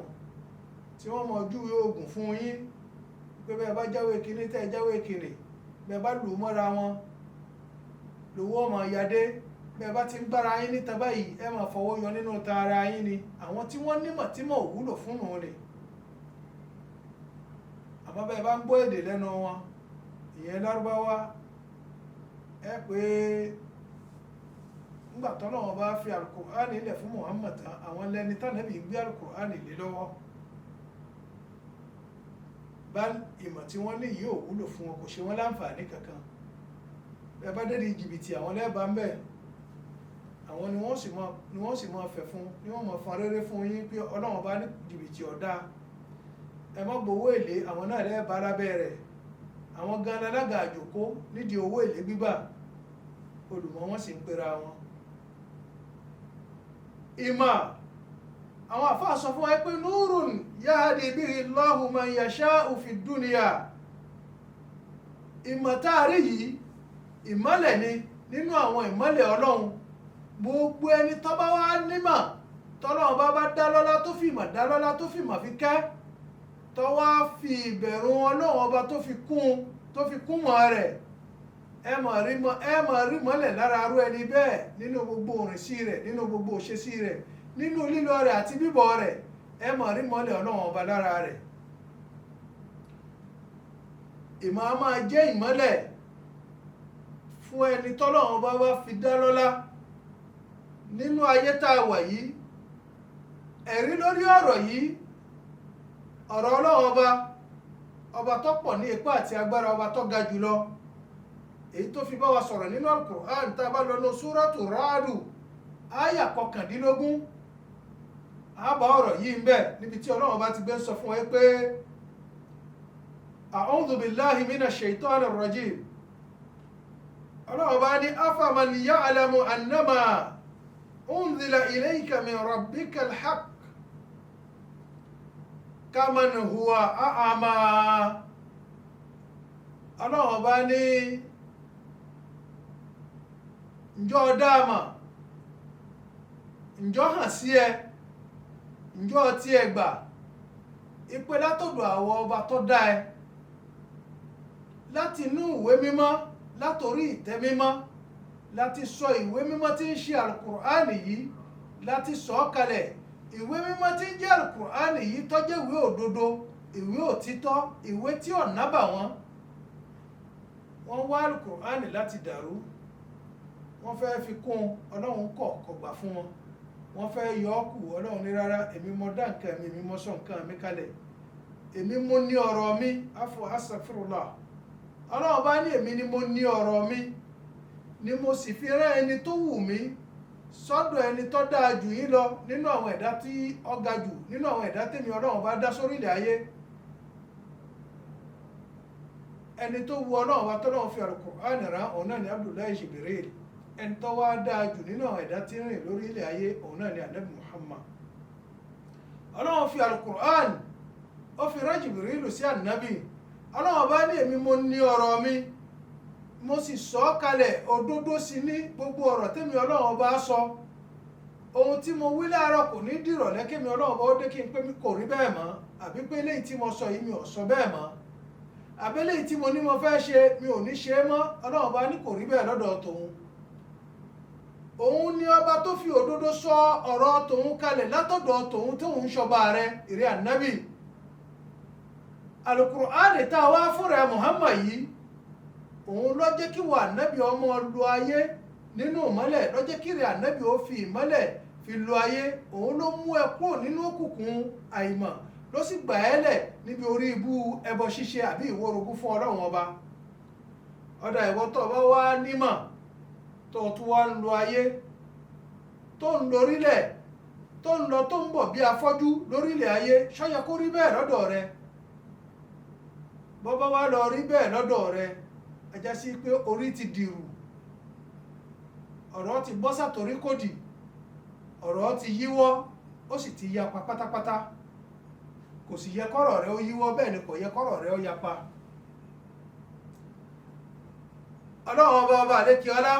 tí tí wọ́n mọ̀ júwe oògùn fún yín pé bẹ́ẹ̀ bá jáwé kíní tẹ́ jáwé kíní bẹ́ẹ̀ bá lù ú mọ́ra wọn lówó ọmọ ìyáde bẹ́ẹ̀ bá ti ń gbára yín níta báyìí ẹ máa fọwọ́ yọ nínú ta ara yín ni àwọn tí wọ́n nímọ̀ tí mọ̀ wúlò fún wọn ni àmọ́ bẹ́ẹ̀ bá ń gbọ́ èdè lẹ́nu wọn ìyẹn lárúbáwá ẹ pé nígbà tọ́lọ́wọ́n bá fi alukur'ani ilẹ̀ fún Muhammad àwọn lẹni tánàbí gbé alukur'ani lé lọ́wọ́ bá ìmọ̀ tí wọ́n ní yìí ò wúlò fún wọn kò ṣe wọ́n láǹfààní kankan bẹ́ẹ̀ bá dé di jìbìtì àwọn lẹ́ẹ̀bá ń bẹ̀ àwọn ni wọ́n sì máa fẹ̀ fún ni wọ́n máa fọn rere fún yín pé Ọlọ́run bá ní jìbìtì ọ̀dá ẹ má gbowó èlé àwọn náà lẹ́ẹ̀bá lábẹ́ rẹ̀ àwọn gan alága àjòkó nídìí owó èlé gbígbà olùmọ̀ wọn sì ń pera wọn ìmọ̀ àwọn àfáà sọ fún wa pé núrùn yahdi bihi Allahu man yasha'u fi dunya ìmọ̀ táàrí yìí ìmọ́lẹ̀ ni nínú àwọn ìmọ́lẹ̀ Ọlọ́run gbogbo ẹni tó bá wá nímọ̀ tọ́lọ́run bá dá lọ́lá tó fi ìmọ̀ dá lọ́lá tó fi ìmọ̀ fi kẹ́ tó wá fi ìbẹ̀rù Ọlọ́run ọba tó fi kún mọ́ rẹ̀ ẹ máa rí mọ́lẹ̀ lára arú ẹni bẹ́ẹ̀ nínú gbogbo òrìnsí rẹ̀ nínú gbogbo òṣèṣí rẹ̀ nínú lílọ rẹ̀ àti bíbọ̀ rẹ̀ ẹ máa rí mọ́lẹ̀ Ọlọ́run ọba lára rẹ̀ ìmọ̀ a máa jẹ́ ìmọ́lẹ̀ fún ẹni tọ́lọ́run bá wá fi dá lọ́lá nínú ayé tá a wà yìí ẹ̀rí lórí ọ̀rọ̀ yìí ọ̀rọ̀ Ọlọ́run ọba tó pọ̀ ní ipá àti agbára ọba tó ga jùlọ èyí tó fi bá wa sọ̀rọ̀ nínú Al-Qur'an tá a bá lọ ní Suratu Ra'du áyà 19 àbá ọ̀rọ̀ yìí ń bẹ níbi tí Ọlọ́run bá ti gbé ń sọ fún wa pé a'udhu billahi minash shaitanir rajim Ọlọ́run bá ní afaman ya'lamu annama unzila ilayka min rabbikal haqq kaman huwa a'ma Ọlọ́run bá ní ǹjọ́ dáàmà ǹjọ́ hàn sí ẹ ǹjọ́ tí ẹ gbà ìpè látọ̀dọ̀ àwọn ọba tó dá ẹ láti inú ìwé mímọ́ látorí ìtẹ́ mímọ́ láti sọ ìwé mímọ́ tí ń ṣe alukur'ani yìí láti sọ ọ́ kalẹ̀ ìwé mímọ́ tí ń jẹ́ alukur'ani yìí tó jẹ́ ìwé òdodo ìwé òtítọ́ ìwé tí ò nábà wọ́n wá alukur'ani láti dàrú wọ́n fẹ́ fi kún Ọlọ́run kọ̀ gbà fún wọn wọ́n fẹ́ yọ ọ́ kù Ọlọ́run ní rárá èmi mọ dá nǹkan mi èmi mọ sọ nǹkan mi kalẹ̀ èmi mo ní ọ̀rọ̀ mi astaghfirullah Ọlọ́run bá ní èmi ni mo ní ọ̀rọ̀ mi ni mo sì fi rán ẹni tó wù mí sọ́dọ̀ ẹni tó dáa jù yín lọ nínú àwọn ẹ̀dá tí ó ga jù nínú àwọn ẹ̀dá tèmi Ọlọ́run bá dá sórílẹ̀ ayé ẹni tó wu Ọlọ́run bá tọ́lọ́run fi Al-Qur'an rán òun náà ni Abdullahi Jibril ẹni tó wá dáa jù nínú àwọn ẹ̀dá tí ń rìn lórí ilẹ̀ ayé òun náà ni Ànábì Muhammad Ọlọ́run fi Al-Qur'an ó fi rán Jibrilu sí Ànábì Ọlọ́run bá ní èmi mo ní ọ̀rọ̀ mi mo sì sọ ọ́ kalẹ̀ òdodo sí ní gbogbo ọ̀rọ̀ tèmi Ọlọ́run bá sọ ohun tí mo wí láàárọ̀ kò ní dìrọ̀lẹ́ kémi Ọlọ́run bá ó dé kí n pé mi kò rí bẹ́ẹ̀ mọ́ àbí pé eléyìí tí mo sọ yìí mi ò sọ bẹ́ẹ̀ mọ́ àbí eléyìí tí mo ní mo fẹ́ ṣe mi ò ní ṣe é mọ́ Ọlọ́run bá ní kò rí bẹ́ẹ̀ lọ́dọ̀ tòun òun ni ọba tó fi òdodo sọ ọ̀rọ̀ tòun kalẹ̀ látọ̀dọ̀ tòun tóun ṣọba rẹ̀ ìrẹ́ Ànábì Al-Qur'ani tá a wá fúnra Muhammad yìí òun ló jẹ́ kí wà Ànábì ọmọ lu ayé nínú ìmọ́lẹ̀ ló jẹ́ kí rẹ̀ Ànábì ó fi ìmọ́lẹ̀ fi lu ayé òun ló mú ẹ kúrò nínú òkùnkùn àìmọ̀ ló sì gbà ẹ́ lẹ̀ níbi orí ibú ẹbọ ṣíṣe àbí ìwórogún fún Ọlọ́run ọba ọ̀dà ìwọ tó bá wá nímọ̀ tó tún wá ń lo ayé tó ń lorílẹ̀ tó ń lọ tó ń bọ̀ bí afọ́jú lórílẹ̀ ayé ṣọ́yẹ kó rí bẹ́ẹ̀ lọ́dọ̀ rẹ bọ́bá wá lọ rí bẹ́ẹ̀ lọ́dọ̀ rẹ ẹjá sí pé orí ti dìrù ọ̀rọ̀ ti bọ́ sàtórí kòdì ọ̀rọ̀ ti yíwọ́ ó sì ti yapa pátápátá kò sì yẹ kọ́rọ̀ rẹ ó yíwọ́ bẹ́ẹ̀ ni kò yẹ kọ́rọ̀ rẹ ó yapa Ọlọ́run ọba àlékè ọlá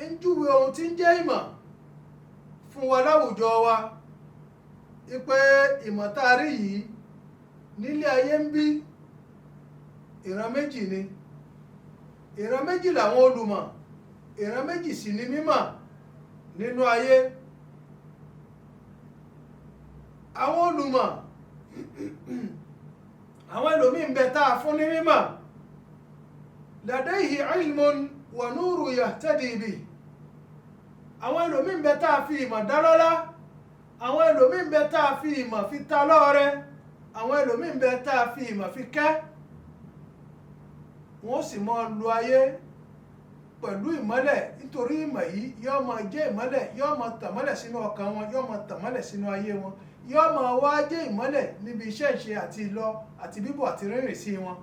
ń júwe ohun tí ń jẹ́ ìmọ̀ fún wa láwùjọ wa wípé ìmọ̀tàrí yìí nílé ayé ń bí ìran méjì ni ìran méjì làwọn olùmọ̀ ìran méjì sì ni mímọ̀ nínú ayé. àwọn olùmọ̀ àwọn ẹlòmíì ń bẹ tá a fún ní mímọ̀ ladayhi ilmun wa nuru yahtadi bi. àwọn ẹlòmíì ń bẹ tá a fi ìmọ̀ dá lọ́lá àwọn ẹlòmíì ń bẹ tá a fi ìmọ̀ fi ta lọ́rẹ àwọn ẹlòmíì ń bẹ tá a fi ìmọ̀ fi kẹ́. wọ́n sì máa lu ayé pẹ̀lú ìmọ́lẹ̀ nítorí ìmọ̀ yìí yóò máa jẹ́ ìmọ́lẹ̀ yóò máa tàn mọ́lẹ̀ sínú ọkàn wọn yóò máa tàn mọ́lẹ̀ sínú ayé wọn yóò máa wá jẹ́ ìmọ́lẹ̀ níbi iṣẹ́ ìṣe àti ìlọ àti bíbọ̀ àti rírìn sí wọn.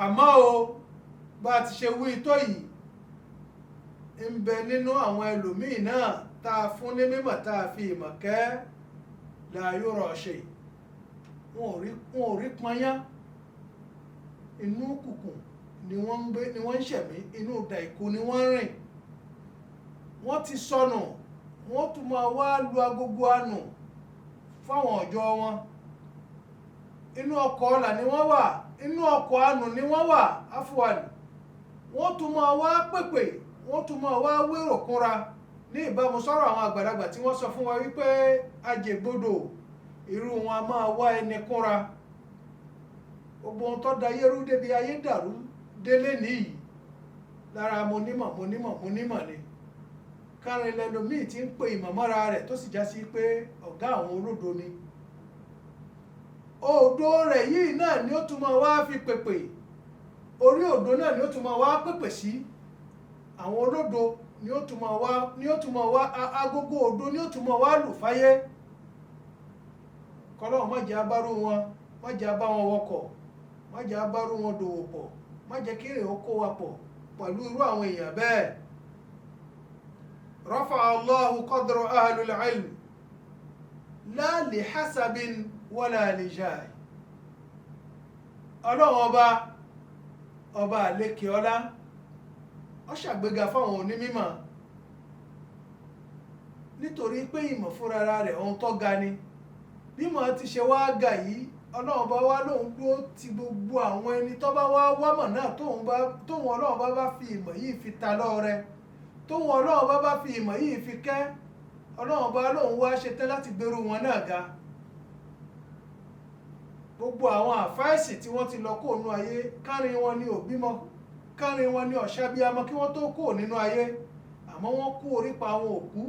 àmọ́ o bá a ti ṣe wí tó yìí ń bẹ nínú àwọn ẹlòmíì náà tá a fún ní mímọ̀ tá a fi ìmọ̀ kẹ́ la yura shay wọn ò rí pọnyán inú kùkùn ni wọ́n ń gbé ni wọ́n ń ṣẹ̀mí inú dàìkú ni wọ́n ń rìn. wọ́n ti sọnù wọ́n tún máa wá lu agogo àánú fáwọn ọjọ́ wọn. inú ọkọ̀ ọ̀là ni wọ́n wà inú ọkọ̀ àánú ni wọ́n wà afuwani. wọ́n tún máa wá pèpè wọ́n tún máa wá wérò kúnra ní ìbámu sọ̀rọ̀ àwọn àgbàlagbà tí wọ́n sọ fún wa wípé ajègbodò irú wọn a máa wá ẹni kúnra. gbogbo ohun tó da ayé rú débi ayé dàrú délé nìyí lára mo nímọ̀ ni kárin lẹ́lòmíì tí ń pe ìmọ̀mọ́ra rẹ̀ tó sì já sí pé ọ̀gá àwọn olódo ni. òdo rẹ̀ yìí náà ni ó tún máa wá fi pèpè orí òdo náà ni ó tún máa wá pèpè sí àwọn olódo ni ó tún máa wá agogo òdo ni ó tún máa wá lù fáyé. kọ́lọ́ọ̀ má jẹ́ abárú wọn má jẹ́ abá wọn wọkọ̀ má jẹ́ abárú wọn dòwò pọ̀ má jẹ́ kí èrè ó kó wa pọ̀ pẹ̀lú irú àwọn èèyàn bẹ́ẹ̀. rafa'a Allahu qadra ahlul ilm la li hasabin wala li jahi. ọlọ́run ọba àlékè ọlá ó ṣàgbéga fáwọn onímímọ̀ nítorí pé ìmọ̀ fúnra rẹ̀ ohun tó ga ni. bímọ ti ṣe wá gà yìí ọlọ́run bá wá lóun dúró ti gbogbo àwọn ẹni tó bá wá wámọ̀ náà tóun ọlọ́run bá fi ìmọ̀ yìí fi ta lọ́rẹ tóun ọlọ́run bá fi ìmọ̀ yìí fi kẹ́ ọlọ́run bá lóun wá ṣetán láti gbèrú wọn náà ga. gbogbo àwọn àfáìsì tí wọ́n ti lọ kó nínú ayé kárin wọn ní òbímọ kárin wọn ní ọ̀ṣàbíamọ kí wọ́n tó kó nínú ayé àmọ́ wọ́n kú orípa àwọn òkú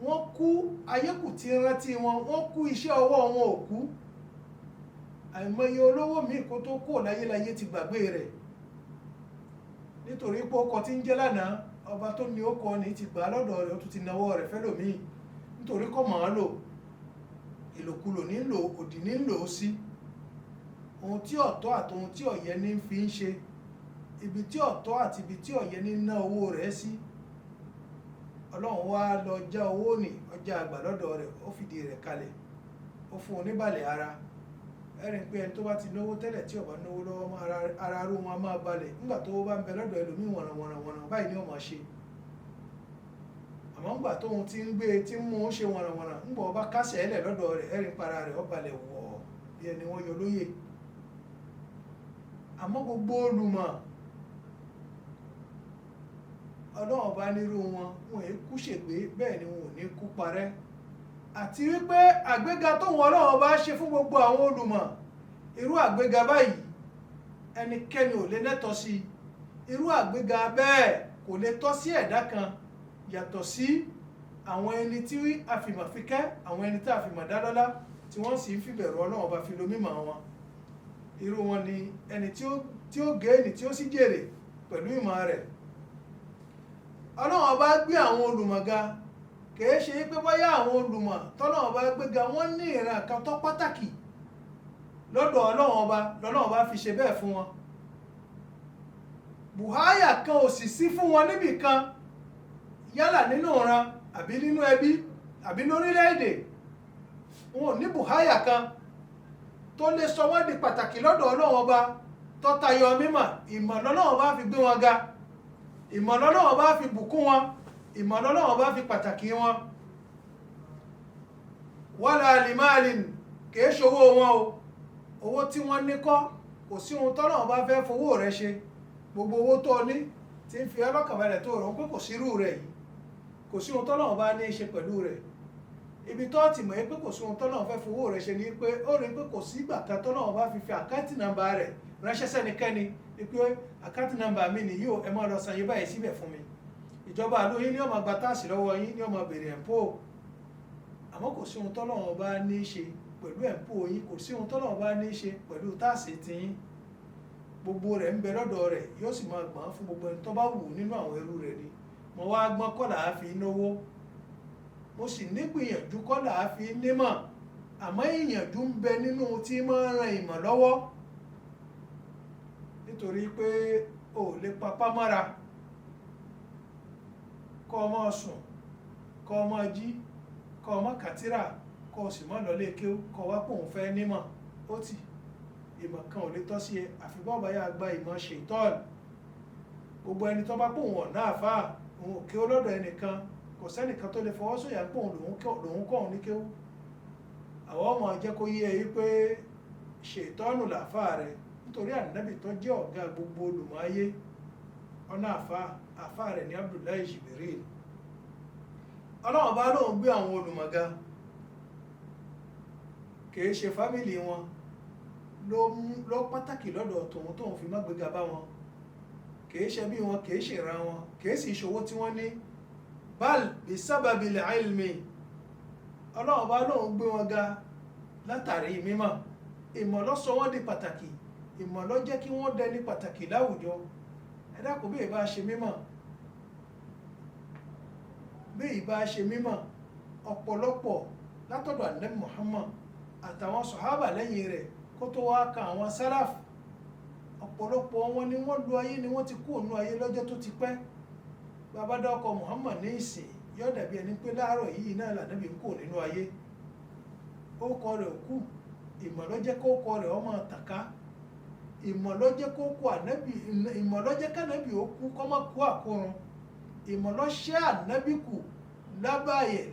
wọ́n kú ayékù tí rántí wọn wọ́n kú iṣẹ́ ọwọ́ wọn ò kú. àìmọye olówó míì kó tó kó láyé ti gbàgbé rẹ̀ nítorí pé ọkọ̀ tí ń jẹ́ lánàá ọba tó ní ọkọ̀ ní ti gbà lọ́dọ̀ rẹ̀ ó tún ti náwó rẹ̀ fẹ́lòmíì nítorí kọ́ màá lò ìlòkulò nílò òdì nílò sí ohun tí ọ̀tọ̀ àti ohun tí ọ̀yẹ́ ní fi ń ṣe ibi tí ọ̀tọ̀ àti ibi tí ọ̀yẹ́ ní ná owó rẹ̀ sí. ọlọ́run wá lọ já owó ní ọjà àgbà lọ́dọ̀ rẹ̀ ó fìdí rẹ̀ kalẹ̀ ó fún oníbàlẹ̀ ara ẹ̀rìn pé ẹni tó bá ti náwó tẹ́lẹ̀ tí ó bá náwó lọ́wọ́ ara rú wọn máa balẹ̀ nígbà tó bá ń bẹ lọ́dọ̀ ẹlòmíì wọ̀nàwọ̀nà báyìí ni ó máa ṣe. àmọ́ ńgbà tóun ti ń gbé tí ń mú un ṣe wọ̀nàwọ̀nà ńgbà ọba kásẹ̀ ẹlẹ̀ lọ́dọ̀ rẹ̀ ẹ̀rìn para rẹ̀ ó balẹ̀ wọ̀ bí ẹni wọ́n yọ lóyè. àmọ́ gbogbo olùmọ̀ ọlọ́run bá nírú wọn èé kú ṣègbé bẹ́ẹ̀ ni wọn ò ní kú parẹ́. àti wípé àgbéga tóun ọlọ́run bá ṣe fún gbogbo àwọn olùmọ̀ irú àgbéga báyìí ẹnikẹ́ni ò lè lẹ́tọ̀ọ́ sí irú àgbéga bẹ́ẹ̀ kò lè tọ́ sí ẹ̀dá kan yàtọ̀ sí àwọn ẹni tí a fìmọ̀ fi kẹ́ àwọn ẹni tí a fìmọ̀ dá lọ́lá tí wọ́n sì ń fìbẹ̀rù ọlọ́run bá fi lo mímọ̀ wọn. irú wọn ni ẹni tí ó gé ẹni tí ó sì jèrè pẹ̀lú ìmọ̀ rẹ̀. ọlọ́run bá gbé àwọn olùmọ̀ ga kìí ṣe pé bóyá àwọn olùmọ̀ tọ́lọ́run bá gbé ga wọ́n ní ìran kan tó pàtàkì lọ́dọ̀ ọlọ́run ọba fi ṣe bẹ́ẹ̀ fún wọn. bùháyà kan ò sì sí fún wọn níbì kan yálà nínú ìran àbí nínú ẹbí àbí lórílẹ̀-èdè wọn ò ní bùháyà kan tó lè sọ wọ́n di pàtàkì lọ́dọ̀ ọlọ́run ọba tó tayọ mímọ̀ ìmọ̀ lọ́lọ́run bá fi gbé wọn ga ìmọ̀ lọ́lọ́run bá fi bùkún wọn ìmọ̀ lọ́lọ́run bá fi pàtàkì wọn. wala limalin kìí ṣòwò wọn o owó tí wọ́n ní kọ́ kò sí ohun tọ́lọ́run bá fẹ́ fowó rẹ̀ ṣe gbogbo owó tó ní tí ń fi ọlọ́kànbalẹ̀ tó rọ̀ pé kò sírú rẹ̀ yìí kò sí ohun tọ́lọ́run bá ní í ṣe pẹ̀lú rẹ̀ ibi tó ti mọ̀ pé kò sí ohun tọ́lọ́run fẹ́ fowó rẹ̀ ṣe ni pé ó rí pé kò sí ìgbà kan tọ́lọ́run bá fi àkáǹtì nàmbà rẹ̀ ránṣẹ́ sẹ́nikẹ́ni pé àkáǹtì nàmbà mi nìyí o ẹ máa lọ san iye báyìí síbẹ̀ fún mi ìjọba àlóyún ní ó máa gba táàsì lọ́wọ́ yín ní ó máa béèrè ẹ̀ǹpó àmọ́ kò sí ohun tọ́lọ́run bá ní í ṣe pẹ̀lú ẹ̀ǹpó yín kò sí ohun tọ́lọ́run bá ní í ṣe pẹ̀lú táàsì tiyín gbogbo rẹ̀ ń bẹ lọ́dọ̀ rẹ̀ yóò sì máa gbọ́n fún gbogbo ẹni tó bá wù nínú àwọn ẹrú rẹ̀ ni mo wá gbọ́n kọ́ làá fi náwó mo sì nígbìyànjú kọ́ làá fi nímọ̀ àmọ́ ìyànjú ń bẹ nínú tí máa ń ran ìmọ̀ lọ́wọ́ nítorí pé o ò lè papá mọ́ra kọ́ ọmọ sùn kọ́ ọmọ jí kọ́ ọmọ kàtírà kọ́ ọ sì mọ́ lọ lé kéwú kọ́ wá pòun fẹ́ nímọ̀ ó tì ìmọ̀ kan ò lè tọ́ sí ẹ àfi bọ́ọ̀bá yà gba ìmọ̀ ṣètọ́ọ̀nù gbogbo ẹni tó bá pòun ọ̀nà àfáà òun ò ké olódò ẹnìkan kò sẹ́nìkan tó lè fọwọ́ sọ̀yà pòun lòun kọ́ òun ní kéwú àwọn ọmọ jẹ́ kó yé ẹ pé ṣètọ́ọ̀nù làáfáà rẹ nítorí ànábì tó jẹ́ ọ̀gá gbogbo olùmọ̀ ayé ọ̀nà àfáà rẹ̀ ní Abdullahi Jibril ọlọ́run bá lóun gbé àwọn olùmọ̀ga kìí ṣe fámìlì wọn ló pàtàkì lọ́dọ̀ tòun tóun fi má gbéga bá wọn kìí ṣe bí wọn kìí ṣe ra wọn kìí sì ṣòwò tí wọ́n ní bal bí sábàbil ilmi ọlọ́run bá lóun gbé wọn ga látàrí mímọ̀ ìmọ̀ ló sọ wọ́n di pàtàkì ìmọ̀ ló jẹ́ kí wọ́n dẹni pàtàkì láwùjọ ẹ dákun bí ìbá ṣe mímọ̀ bí ìbá ṣe mímọ̀ ọ̀pọ̀lọpọ̀ látọ̀dọ̀ Ànábì Muhammad àtàwọn sọ̀hábà lẹ́yìn rẹ̀ kó tó wá kan àwọn sálàf ọ̀pọ̀lọpọ̀ wọn ni wọ́n lu ayé ni wọ́n ti kú ònú ayé lọ́jọ́ tó ti pẹ́ bàbá dákọ̀ Muhammad ní ìsìn yóò dàbí ẹni pé láàárọ̀ yìí náà lànàbí ń kú nínú ayé ó kọ rẹ̀ kú ìmọ̀ ló jẹ́ kó kọ rẹ̀ ọmọ tàká ìmọ̀ ló jẹ́ kó kú ànábì ìmọ̀ ló jẹ́ kánábì ó kú kọ́ mọ́ kú àkórun ìmọ̀ ló ṣẹ́ ànábì kù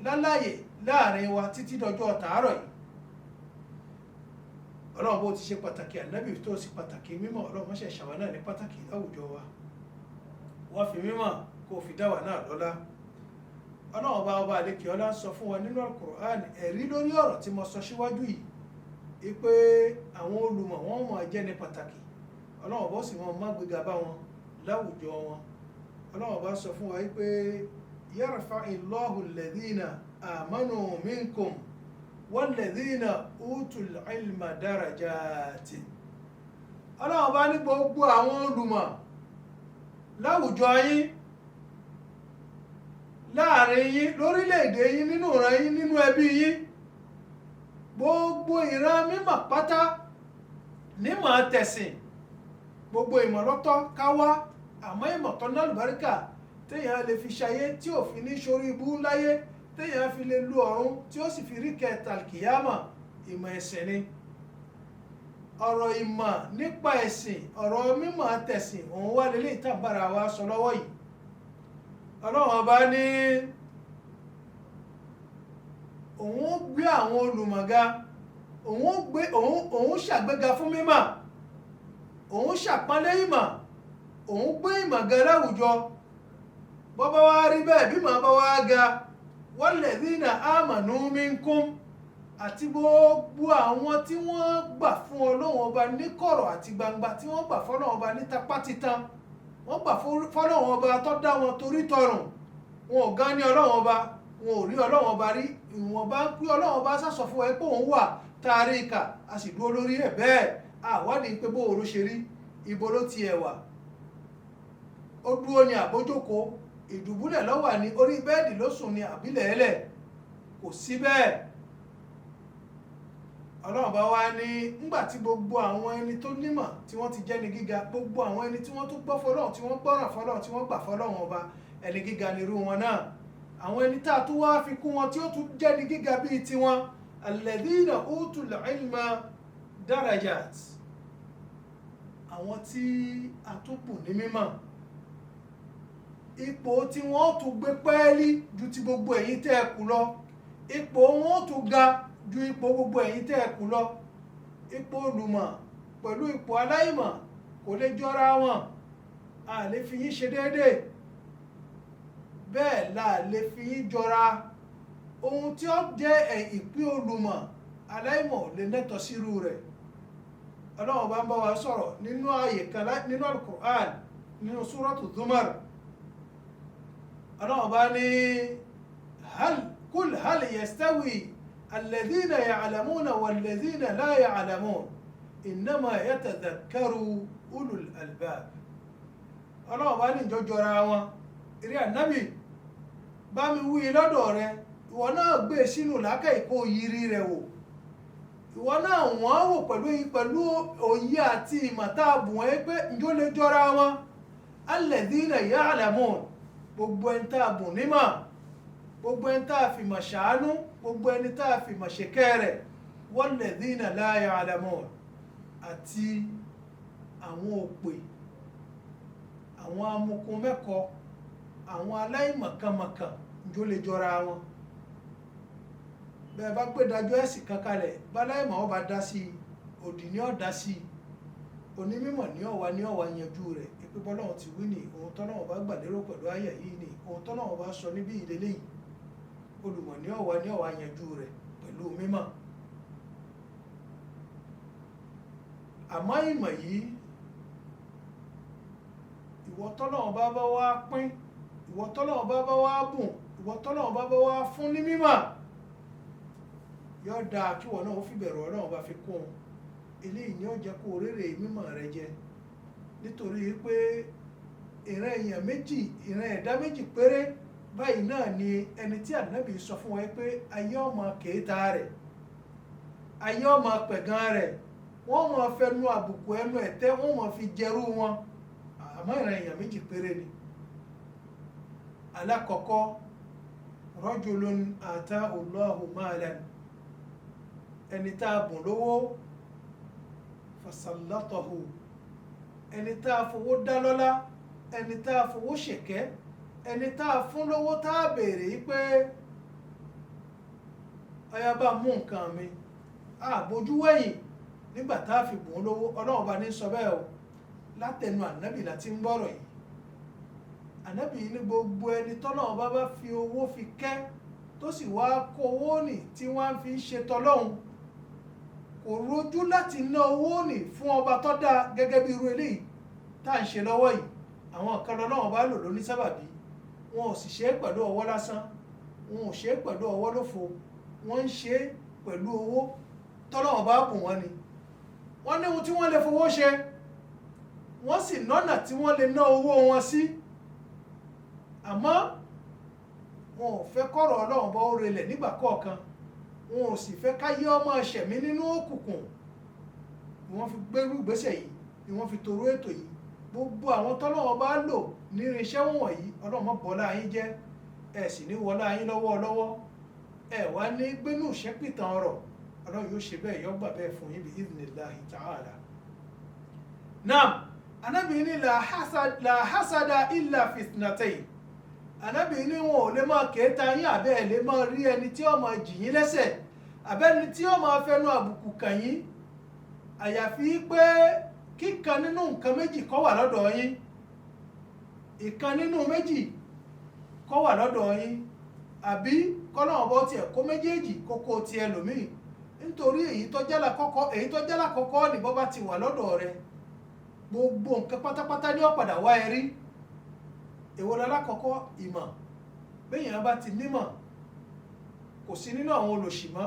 láláyè láàrin wa títí dọjọ́ tàárọ̀ yìí ọlọ́run bó ti ṣe pàtàkì ànábì tó sì pàtàkì mímọ̀ ọlọ́run mọ́ṣẹ́ ṣàwá náà ní pàtàkì láwùjọ wa wọ́n fi mímọ̀ kó fi dá wa náà lọ́lá ọlọ́run bá ọba àlekè ọlá ń sọ fún wa nínú Al-Qur'an ẹ̀rí lórí ọ̀rọ̀ tí mo sọ síwájú yìí pé àwọn olùmọ̀ wọn mọ̀ jẹ́ ní pàtàkì ọlọ́run bó sì wọn má gbéga bá wọn láwùjọ wọn ọlọ́run bá sọ fún wa pé yarfa'illahu alladhina amanu minkum walladhina utul ilma darajati ọlọ́run bá ní gbogbo àwọn olùmọ̀ láwùjọ yín láàrin yín lórílẹ̀-èdè yín nínú ìran yín nínú ẹbí yín gbogbo ìran mímọ̀ pátá nímọ̀ tẹ̀sìn gbogbo ìmọ̀ lọ́tọ̀ káwá àmọ́ ìmọ̀ tó ní àlùbáríkà téèyàn lè fi ṣayé tí ò fi ní sórí ibú láyé téèyàn fi lè lu ọ̀run tí ó sì fi rí kẹta kìyàmà ìmọ̀ ẹ̀sìn ni ọ̀rọ̀ ìmọ̀ nípa ẹ̀sìn ọ̀rọ̀ mímọ̀ tẹ̀sìn òun wá lélẹ̀ ìtàbára wa sọ lọ́wọ́ yìí ọlọ́run ọba ní òun gbé àwọn olùmọ̀ga òun ṣàgbéga fún mímọ̀ òun ṣàpọ́nlé ìmọ̀ òun gbé ìmọ̀ga láwùjọ bọ́bá wá rí bẹ́ẹ̀ bí màá bá wá ga walladhina amanu minkum àti gbogbo àwọn tí wọ́n gbà fún ọlọ́run ọba ní kọ̀rọ̀ àti gbangba tí wọ́n gbà fọ́lọ́run ọba ní tapá titan wọ́n gbà fọ́lọ́run ọba tó dá wọn torí tọrùn wọn ò gán ní ọlọ́run ọba wọn ò rí ọlọ́run ọba rí ìwọ̀nba ń pín ọlọ́run ọba sásọ fún ẹ pé òun wà taari ìkà a sì dúró lórí ẹ̀ bẹ́ẹ̀ àwádìí pé bó oró ṣe rí ibo ló ti ẹ̀ wà ó dúró ní àbójókòó ìdùbúlẹ̀ ló wà ní orí bẹ́ẹ̀dì ló sùn ní àbílẹ̀ ẹlẹ̀ kò sí bẹ́ẹ̀ ọlọ́run bá wá ní ńgbàtí gbogbo àwọn ẹni tó nímọ̀ tí wọ́n ti jẹ́ ní gíga gbogbo àwọn ẹni tí wọ́n tún gbọ́ fọlọ́run tí wọ́n gbọ́ràn fọlọ́run tí wọ́n gbà fọlọ́run ọba ẹni gíga nírú wọn náà àwọn ẹni tá a tún wá fi kún wọn tí ó tún jẹ́ ní gíga bíi tiwọn alladhina utul ilma darajat àwọn tí a tún kù ní mímọ̀ ipò tí wọ́n tún gbé pẹ́ẹ́lí ju ti gbogbo ẹ̀yin tẹ́ ẹ kù lọ ipò wọn tún ga ju ipò gbogbo ẹ̀yin tẹ́ ẹ kù lọ. Ipò olùmọ̀ pẹ̀lú ipò aláìmọ̀ kò lè jọra wọn. A lè fi yín ṣe déédéé, bẹ́ẹ̀ la lè fi yín jọra. Ohun tí ó jẹ́ ìpín olùmọ̀ aláìmọ̀ lè nẹ́tọ̀ sírú rẹ̀. Ọlọ́run bá ń bá wa sọ̀rọ̀ nínú ààyè kan nínú Al-Qur'an nínú Suratu Zumar. Ọlọ́run bá ní kul hal yastawi alladhina ya'lamuna walladhina la ya'lamun innama yatadhakkaru ulul albab. Ọlọ́run bá ní ìjọ jọra wọn. Eré ànábì bá mi wí lọ́dọ̀ rẹ, ìwọ náà gbé sínú làákàyè kó yiri rẹ̀ wò. Ìwọ náà wọ́n wò pẹ̀lú òye àti ìmọ̀tàbùn ẹ pé ǹjọ́ lè jọra wọn. Alladhina ya'lamun, gbogbo ẹni tá a bùn nímọ̀, gbogbo ẹni tá a fi mọ̀ ṣàánú, gbogbo ẹni tá a fi mọ̀ ṣèkẹ́ rẹ̀. Walladhina la ya'lamun, àti àwọn òpè, àwọn amukun mẹ́kọ, àwọn aláìmọ̀kànmọ̀kàn ǹjọ́ lè jọra wọn. Bẹ́ẹ̀ bá gbé dájọ́ ẹ̀sìn kan kalẹ̀, báláìmọ̀ ọba dá sí i, òdì ní ọ̀dá sí i, onímọ̀ ní ọ̀wá yanjú rẹ̀. Ìpé bọ́lọ́run ti wí ní ohun tọ́lọ́run bá gbà lérò pẹ̀lú àyà yìí ni ohun tọ́lọ́run bá sọ níbí ìlélẹ́ yìí. Olùmọ̀ ní ọ̀wá yanjú rẹ̀ pẹ̀lú mímọ̀. Àmọ́ ìmọ̀ yìí, ìwọ tọ́lọ́run bá wá pín, ìwọ tọ́lọ́run bá wá bùn, ìwọ tọ́lọ́run bá wá fún ní mímọ̀, yóò dáa kí wọ́n náà ó fi bẹ̀rù Ọlọ́run bá fi kún un. Eléyìí ni ó jẹ́ kó rere mímọ̀ rẹ jẹ, nítorí pé ìran èèyàn méjì, ìran ẹ̀dá méjì péré báyìí náà ni ẹni tí Ànábì sọ fún wa pé ayé ọmọ kèéta rẹ̀, ayé ọmọ pẹ̀gàn rẹ̀, wọ́n máa fẹnu àbùkù ẹnu ẹ̀tẹ́, wọ́n máa fi jẹrú wọn. Àmọ́ ìran èèyàn méjì péré ni. Alákọ̀ọ́kọ́, rajulun atahu Allahu malan, ẹni tá a bùn lówó, fasallatahu, ẹni tá a fowó dá lọ́lá, ẹni tá a fowó ṣèkẹ́, ẹni tá a fún lówó tá a béèrè pé ọya bá mú nǹkan mi, àbójú wẹ̀yìn nígbà tá a fi bùn lówó. Ọlọ́run bá ní sọ bẹ́ẹ̀ o, látẹnu Ànábì láti ń gbọ́rọ̀ yìí. Ànábì ní gbogbo ẹni tọ́lọ́run bá fi owó fi kẹ́ tó sì wá kó owó nì tí wọ́n fi ń ṣe tọ́lọ́run, kò rojú láti ná owó nì fún ọba tó dá gẹ́gẹ́ bí irú eléyìí tá à ń ṣe lọ́wọ́ yìí. Àwọn kan lọ́wọ́ bá lò lóní sábàbí, wọn ò sì ṣe é pẹ̀lú ọwọ́ lásán, wọn ò ṣe é pẹ̀lú ọwọ́ lófo, wọ́n ń ṣe é pẹ̀lú owó tọ́lọ́wọ́ bá bùn wọ́n ni. Wọ́n ní ohun tí wọ́n lè fowó ṣe, wọ́n sì nọ́nà tí wọ́n lè ná owó wọn sí. Àmọ́ wọn ò fẹ́ kọ́rọ̀ Ọlọ́run bá ó relẹ̀ nígbà kọ̀ọ̀kan, wọn ò sì fẹ́ káyé ọmọ ṣẹ̀mí nínú òkùnkùn. Ni wọ́n fi gbérú ìgbésẹ̀ yìí, ni wọ́n fi toró ètò yìí. Gbogbo àwọn tọ́lọ́run bá lò ní irinṣẹ́ wọ̀nyí, Ọlọ́run má bọ́lá yín jẹ́, ẹ sì ní wọlá yín lọ́wọ́, ẹ wá ní gbénú ìṣẹ́pìtàn ọ̀rọ̀. Ọlọ́run yóò ṣe bẹ́ẹ̀, yóò gbà bẹ́ẹ̀ fún yín bí idhnillahi ta'ala. Naam, Ànábì ní la hasada illa fi ithnatayn. Ànábì ní wọn ò lè máa kéta yín, àbẹ́ ẹ̀ lè máa rí ẹni tí ó máa jì yín lẹ́sẹ̀, àbẹ́ni tí ó máa fẹnu àbùkù kàn yín, àyàfi pé kíkan nínú nǹkan méjì kó wà lọ́dọ̀ yín. Ìkan nínú méjì kó wà lọ́dọ̀ yín, àbí kọ́lọ́run bá tiẹ̀ kó méjèèjì kókó ti ẹlòmíì. Nítorí èyí tó jálá kọ́kọ́ ní bọ́ bá ti wà lọ́dọ̀ rẹ, gbogbo nǹkan pátápátá ní ó padà wá ẹ rí. Èwo lálákọ̀ọ́kọ́? Ìmọ̀. Béèyàn bá ti nímọ̀, kò sí nínú àwọn olòṣì mọ́.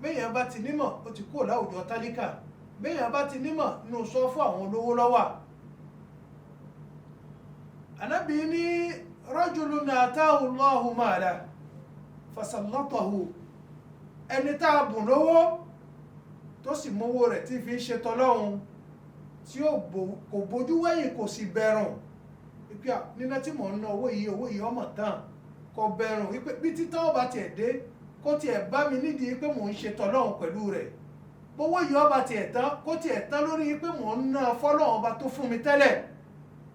Béèyàn bá ti nímọ̀, ó ti kúrò láwùjọ tálíkà. Béèyàn bá ti nímọ̀, nínú sọ́ọ̀fù àwọn olówó ló wà. Ànábì ní rajulun atahu Allahu malan fasallatahu, ẹni tá a bùn lówó tó sì mówó rẹ̀ tí fi ń ṣe tọ́lọ́hun, tí kò bójú wẹ̀yìn, kò sì bẹ̀rùn wípé níná tí mò ń ná owó yìí ọmọ tán, kò bẹ̀rùn wípé bí títọ́ ọba tiẹ̀ dé kó tiẹ̀ bá mi nídìí pé mò ń ṣe tọ́lọ́hun pẹ̀lú rẹ̀, bówó yìí ọba tiẹ̀ tán kó tiẹ̀ tán lórí pé mò ń ná fọ́lọ́hun ọba tó fún mi tẹ́lẹ̀.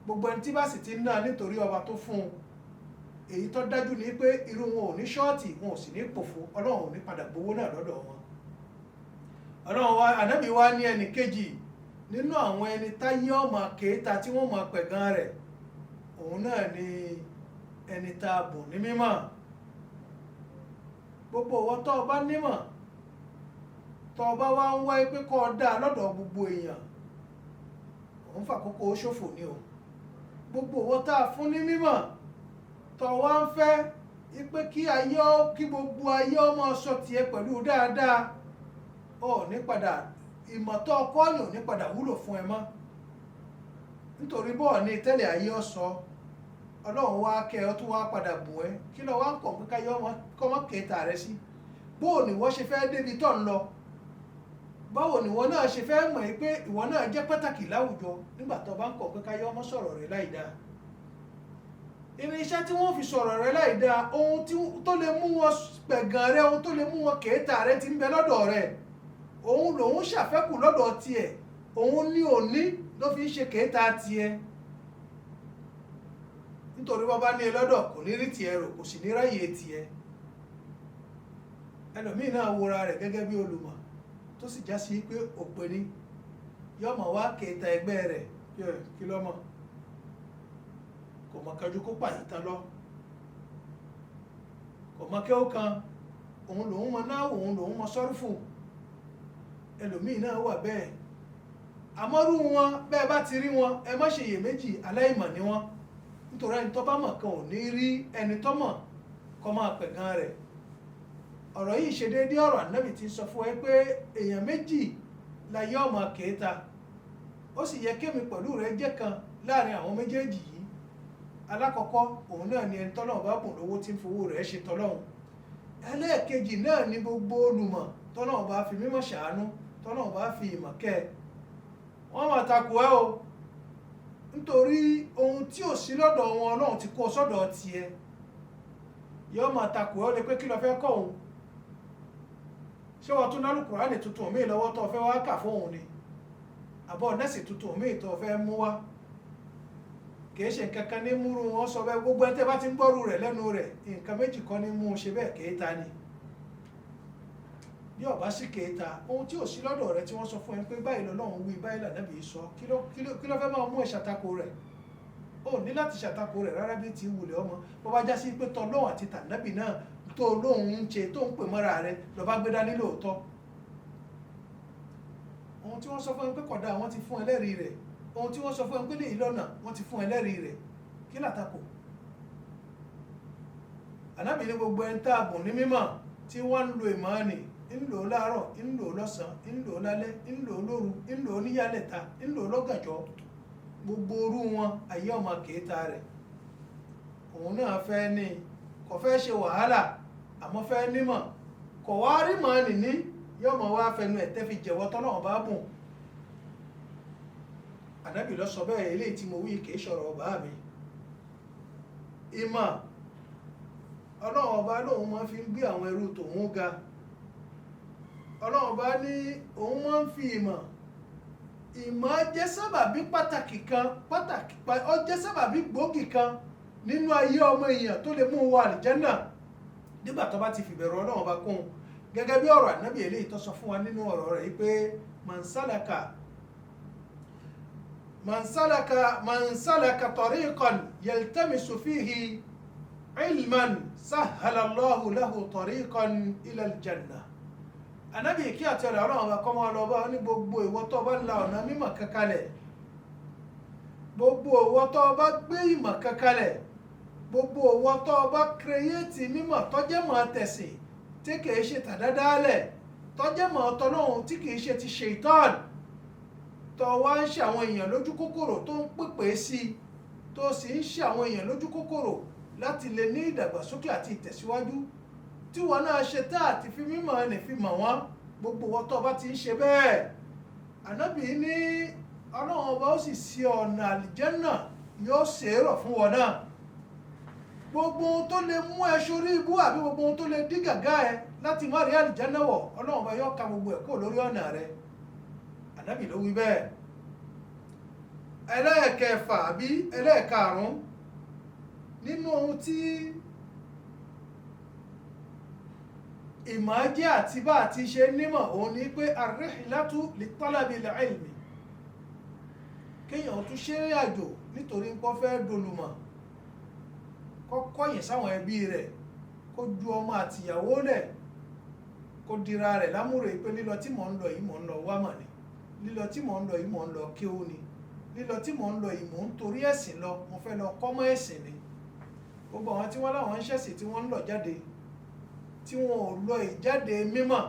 Gbogbo ẹni tí bá sì ti ná nítorí ọba tó fún un, èyí tó dájú ni pé irú wọn ò ní ṣọ́ọ̀tì, wọn ò sì ní pòfo, Ọlọ́run ò ní padà gbowó náà lọ́dọ̀ wọn. ọlọ́run wa ànábì wa ní ẹnì kejì nínú àwọn ẹni táyé ọmọ kéta tí wọ́n mọ̀ pẹ̀gàn rẹ̀ òun náà ni ẹni tá a bùn ní mímọ̀. Gbogbo ìwọ tó o bá nímọ̀ tó o bá wá ń wáyé pé kó o dá lọ́dọ̀ gbogbo èèyàn òun fàkókò ṣòfò ni o. Gbogbo ìwọ tá a fún ní mímọ̀ tó wá ń fẹ́ pé kí gbogbo ayé ọmọ sọ tiẹ̀ pẹ̀lú dáadáa ó ní padà ìmọ̀ tó ọkọ́ yìí ò ní padà wúlò fún ẹ mọ́ nítorí bọ́ọ̀ ní tẹ́lẹ̀ ayé ọ̀sọ́ ọlọ́run wá kẹ́ ọ tún wá padà bùn ẹ́ kí lọ wá ń kọ̀ pé káyọ́ kọ́mọ́ kẹta rẹ sí. Bóò ni wọ́n ṣe fẹ́ débi tó ń lọ, báwo ni wọ́n náà ṣe fẹ́ mọ̀ pé ìwọ náà jẹ́ pàtàkì láwùjọ nígbà tó bá ń kọ̀ pé káyọ́ ọmọ sọ̀rọ̀ rẹ láì dáa. Irinṣẹ́ tí wọ́n fi sọ̀rọ̀ rẹ láì dáa, ohun tó lè mú wọn pẹ̀gàn rẹ, ohun tó lè mú wọn kẹta rẹ ti ń bẹ lọ́dọ̀ rẹ, òun lòun ṣàfẹ́kù lọ́dọ̀ tiẹ̀, òun ní òní ló fi ń ṣe kẹta tiẹ̀. Nítorí wọ́n bá ní ẹ lọ́dọ̀ kò ní rí tiẹ̀ rò, kò sì ní ráyè tiẹ̀. Ẹlòmíì náà wora rẹ̀ gẹ́gẹ́ bí olùmọ̀ tó sì já sí pé òpè ni yọmọ wá kẹta ẹgbẹ́ rẹ̀ kí lọ́mọ kò mọ̀ kájú kó pàyí tán lọ, kò mọ̀ kí ó kan òun lòun mọ náà òun lòun mọ sọ́rífù. Ẹlòmíì náà wà bẹ́ẹ̀. Àmọ́rú wọn bẹ́ẹ̀ bá ti rí wọn ẹ má ṣe iyèméjì aláìmọ̀ ni wọ́n, nítorí ẹni tó bá mọ̀ kan ò ní rí ẹni tó mọ̀ kó máa pẹ̀gàn rẹ̀. Ọ̀rọ̀ yìí ṣe déédéé ọ̀rọ̀ Ànábì ti sọ fún ẹ pé èèyàn méjì láyé ọmọ kẹta, ó sì yẹ kémi pẹ̀lú rẹ jẹ́ kan láàrin àwọn méjèèjì yìí. Alákọ̀ọ́kọ́ òun náà ni ẹni tọ́lọ́run bá bùn lówó tí ń fowó rẹ̀ ṣe tọ́lọ́run. Ẹlẹ́ẹ̀kejì náà ni gbogbo olùmọ̀ tọ́lọ́run bá fi mímọ̀ ṣàánú, tọ́lọ́run bá fi ìmọ̀ kẹ́ ẹ. Wọ́n máa takò ẹ́ o nítorí ohun tí ò sí lọ́dọ̀ wọn Ọlọ́run ti kó sọ́dọ̀ tiẹ̀. Yóò máa takò ẹ́ ó lè pé kí ló fẹ́ kọ́ òun. Ṣé wọ́n tún nálù Kùránì tuntun míì lọ́wọ́ tó fẹ́ wá kà fún òun ni? Àbọ̀ nẹ́sì tuntun míì tó fẹ́ mú wá? Kìí ṣe nǹkan kan ní múrú wọn sọ bẹ́ẹ̀, gbogbo ẹni tẹ́ bá ti ń gbọ́rù rẹ̀ lẹ́nu rẹ̀ nǹkan méjì kan ní mú un ṣe bẹ́ẹ̀ kéèta ni. Bí ọba sì kéèta ohun tí ò sí lọ́dọ̀ rẹ̀ tí wọ́n sọ fún ẹ pé báyìí l'Ọlọ́run wí báyìí l'Ànábì sọ kí ló fẹ́ máa mú ẹ ṣàtakò rẹ̀? Ó ní láti ṣàtakò rẹ̀ rárá bí ti wulẹ̀ ọmọ bó bá já sí pé t'Ọlọ́run àti t'Ànábì náà tó lóun ń ṣe tó ń pè mọ́ra rẹ̀ lọ bá gbé dání lóòótọ́. Ohun tí wọ́n sọ fún ẹ pé kódà wọ́n ti fún ẹlẹ́rìí rẹ̀, ohun tí wọ́n sọ fún ẹ pé lè lọ́nà wọ́n ti fún ẹlẹ́rìí rẹ̀, kí látakò? Ànábì ní gbogbo ẹni tá a bùn ní mímọ̀ tí wọ́n ń lo ìmọ̀ọ́nì, ń lò ó láàárọ̀, ń lò ó lọ́sàn-án, ń lò ó lálẹ́, ń lò ó lóru, ń lò ó níyàlẹ̀ta, ń lò ó lọ́gànjọ́, gbogbo orú wọn ayé ọmọ kẹta rẹ̀. Òun náà fẹ́ ní kò fẹ́ ṣe wàhálà àmọ́ fẹ́ nímọ̀, kò wá rí mọ̀ọ́nì ní yọmọ wá fẹnu ẹ̀tẹ́ fi jẹ̀wọ́ tọ́lọ́run bá bùn. Ànábì ló sọ bẹ́ẹ̀, eléyìí tí mo wí kìí ṣọ̀rọ̀ ọba mi. Ìmọ̀ Ọlọ́run ọba lóun máa fi ń gbé àwọn ẹrú tòun ga. Ọlọ́run ọba ní òun máa ń fi ìmọ̀ jẹ́ sábàbí pàtàkì kan, ó jẹ́ sábàbí gbòógì kan nínú ayé ọmọ èèyàn tó lè mú wọ àlìjẹ́nà nígbà tó bá ti fìbẹ̀rù Ọlọ́run ọba kún. Gẹ́gẹ́ bí ọ̀rọ̀ Ànábì eléyìí tó sọ fún wa nínú ọ̀rọ̀ rẹ̀ pé man salaka tariqan yaltamisu fihi ilman sahhala Allahu lahu tariqan ila al-jannah. Ànábì kí àti ọ̀rọ̀ Ọlọ́run ọba kọ́ máa lọ bá ní gbogbo ìwọ tó bá la ọ̀nà mímọ̀ kankalẹ̀, gbogbo ìwọ tó bá gbé ìmọ̀ kankalẹ̀, gbogbo ìwọ tó bá kírẹ́yẹ́tì mímọ̀ tọ́jẹ́ mọ̀ tẹ̀sìn tí kìí ṣe tàdádálẹ̀, tọ́jẹ́ mọ̀ tọ́lọ́hun tí kìí ṣe ti ṣaitan, tó wá ń ṣe àwọn èèyàn lójú kòkòrò tó ń pèpè sí, tó sì ń ṣe àwọn èèyàn lójú kòkòrò láti lè ní ìdàgbàsókè àti ìtẹ̀síwájú, tí wọ́n náà ṣe tá àti fi mímọ̀ ẹni fi mọ̀ wọ́n, gbogbo wọn tó bá ti ń ṣe bẹ́ẹ̀. Ànábì ní Ọlọ́run ọba ó sì ṣe ọ̀nà àlìjẹ́nà yóò ṣe é rọ̀ fún wọn náà. Gbogbo ohun tó lè mú ẹ sórí ibú àbí gbogbo ohun tó lè dí gàgá ẹ láti má rí àlìjẹ́nà wọ̀, Ọlọ́run ọba yóò ka gbogbo ẹ̀ kó lórí ọ̀nà rẹ̀. Ànábì ló wí bẹ́ẹ̀. Ẹlẹ́ẹ̀kẹfà àbí ẹlẹ́ẹ̀karùn-ún nínú ohun tí ìmọ̀ jẹ́ àti bá àti ṣe nímọ̀ òun ni pé ar-rihlatu li talabil ilmi kéèyàn tún ṣe ìrìn àjò nítorí pé ó fẹ́ dolùmọ̀ kọ́kọ́ yìn sáwọn ẹbí rẹ̀ kó ju ọmọ àtìyàwó rẹ̀ kó dira rẹ̀ lámúre pé lílọ tí mò ń lọ yìí mò ń lọ wámọ̀ ni lílọ tí mò ń lọ yìí mò ń lọ kéwú ni lílọ tí mò ń lọ yìí mò ń torí ẹ̀sìn lọ mo fẹ́ lọ kọ́mọ́ ẹ̀sìn ni gbogbo àwọn tí wọ́n láwọn ń ṣẹ̀sìn tí wọ́n ń lọ jáde tí wọn ò lọ ìjáde mímọ̀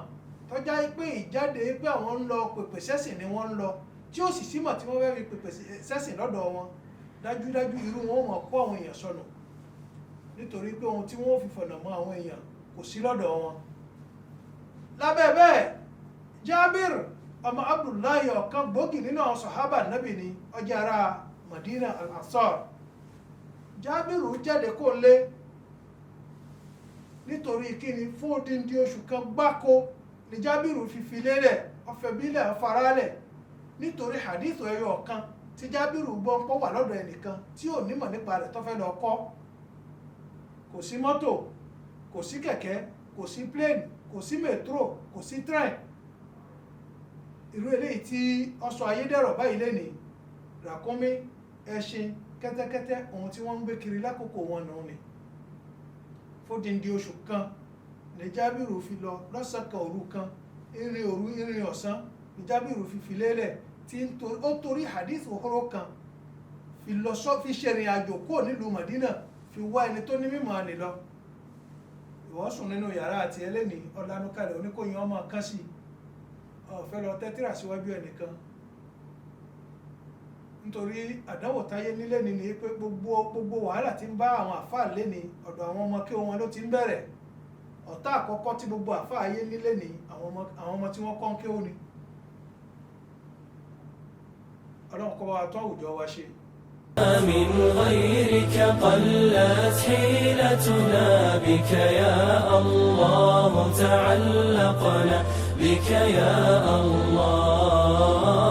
tọ́já pé ìjáde pé àwọn ń lọ pèpè sẹ́sìn ni wọ́n ń lọ tí ó sì símọ̀ tí wọ́n fẹ́ fi pèpè sẹ́sìn lọ́dọ̀ wọn dájúdájú irú wọn ò mọ̀ kó àwọn èèyàn sọnù nítorí pé ohun tí wọ́n fi fọ̀nà mọ́ àwọn èèyàn kò sí lọ́dọ̀ wọn. lábẹ́ bẹ́ẹ̀ Jábìr ọmọ Abdullahi ọ̀kan gbòógì nínú àwọn sàhábà nábì ni ọjà ara Madina al-Ansar. Jábìrù jáde kó lé nítorí kíni fún odindi oṣù kan gbáko ni Jábìrù fi fi lélẹ̀ ọ̀fẹ́ bílẹ̀ faralẹ̀ nítorí hadith ẹyọ kan tí Jábìrù gbọ́ ń pọ̀ wà lọ́dọ̀ ẹnìkan tí ò nímọ̀ nípa rẹ̀ tó fẹ́ lọ kọ́. Kò sí mọ́tò, kò sí kẹ̀kẹ́, kò sí plane, kò sí metro, kò sí train. Irú eléyìí tí ọsọ ayédèrò báyìí lé ní ràkúnmí, ẹṣin, kẹ́tẹ́kẹ́tẹ́ ohun tí wọ́n ń gbé kiri lákòókò wọn nù ni. Fódìndí oṣù kan ní Jábìrù fi lọ lọ́sàn kan òru kan, ìrìn òru ìrìn ọ̀sán ní Jábìrù fi lélẹ̀ tí ó torí hadith òhóró kan fi ṣèrìn àjò kúrò nílùú Madina fi wá ẹni tó ní mímọ̀ ni lọ. Ìwọ sùn nínú yàrá àti ẹlẹ́ni ọ̀lànúkàlẹ̀ oníkóyin ọmọ kan sí ọ̀fẹ́ lọ tẹ́tírà síwájú ẹnìkan nítorí àdánwò táyé nílé ni pé gbogbo wàhálà tí ń bá àwọn àfáà lé ní ọ̀dọ̀ àwọn ọmọ kí wọn ló ti ń bẹ̀rẹ̀. Ọ̀tá àkọ́kọ́ tí gbogbo àfáà ayé nílé ní àwọn ọmọ tí wọ́n kọ́ ń kéwú ni. Ọlọ́run kó bá wa tún àwùjọ wa ṣe. من غيرك قلت حيلتنا بك يا الله تعلقنا بك يا الله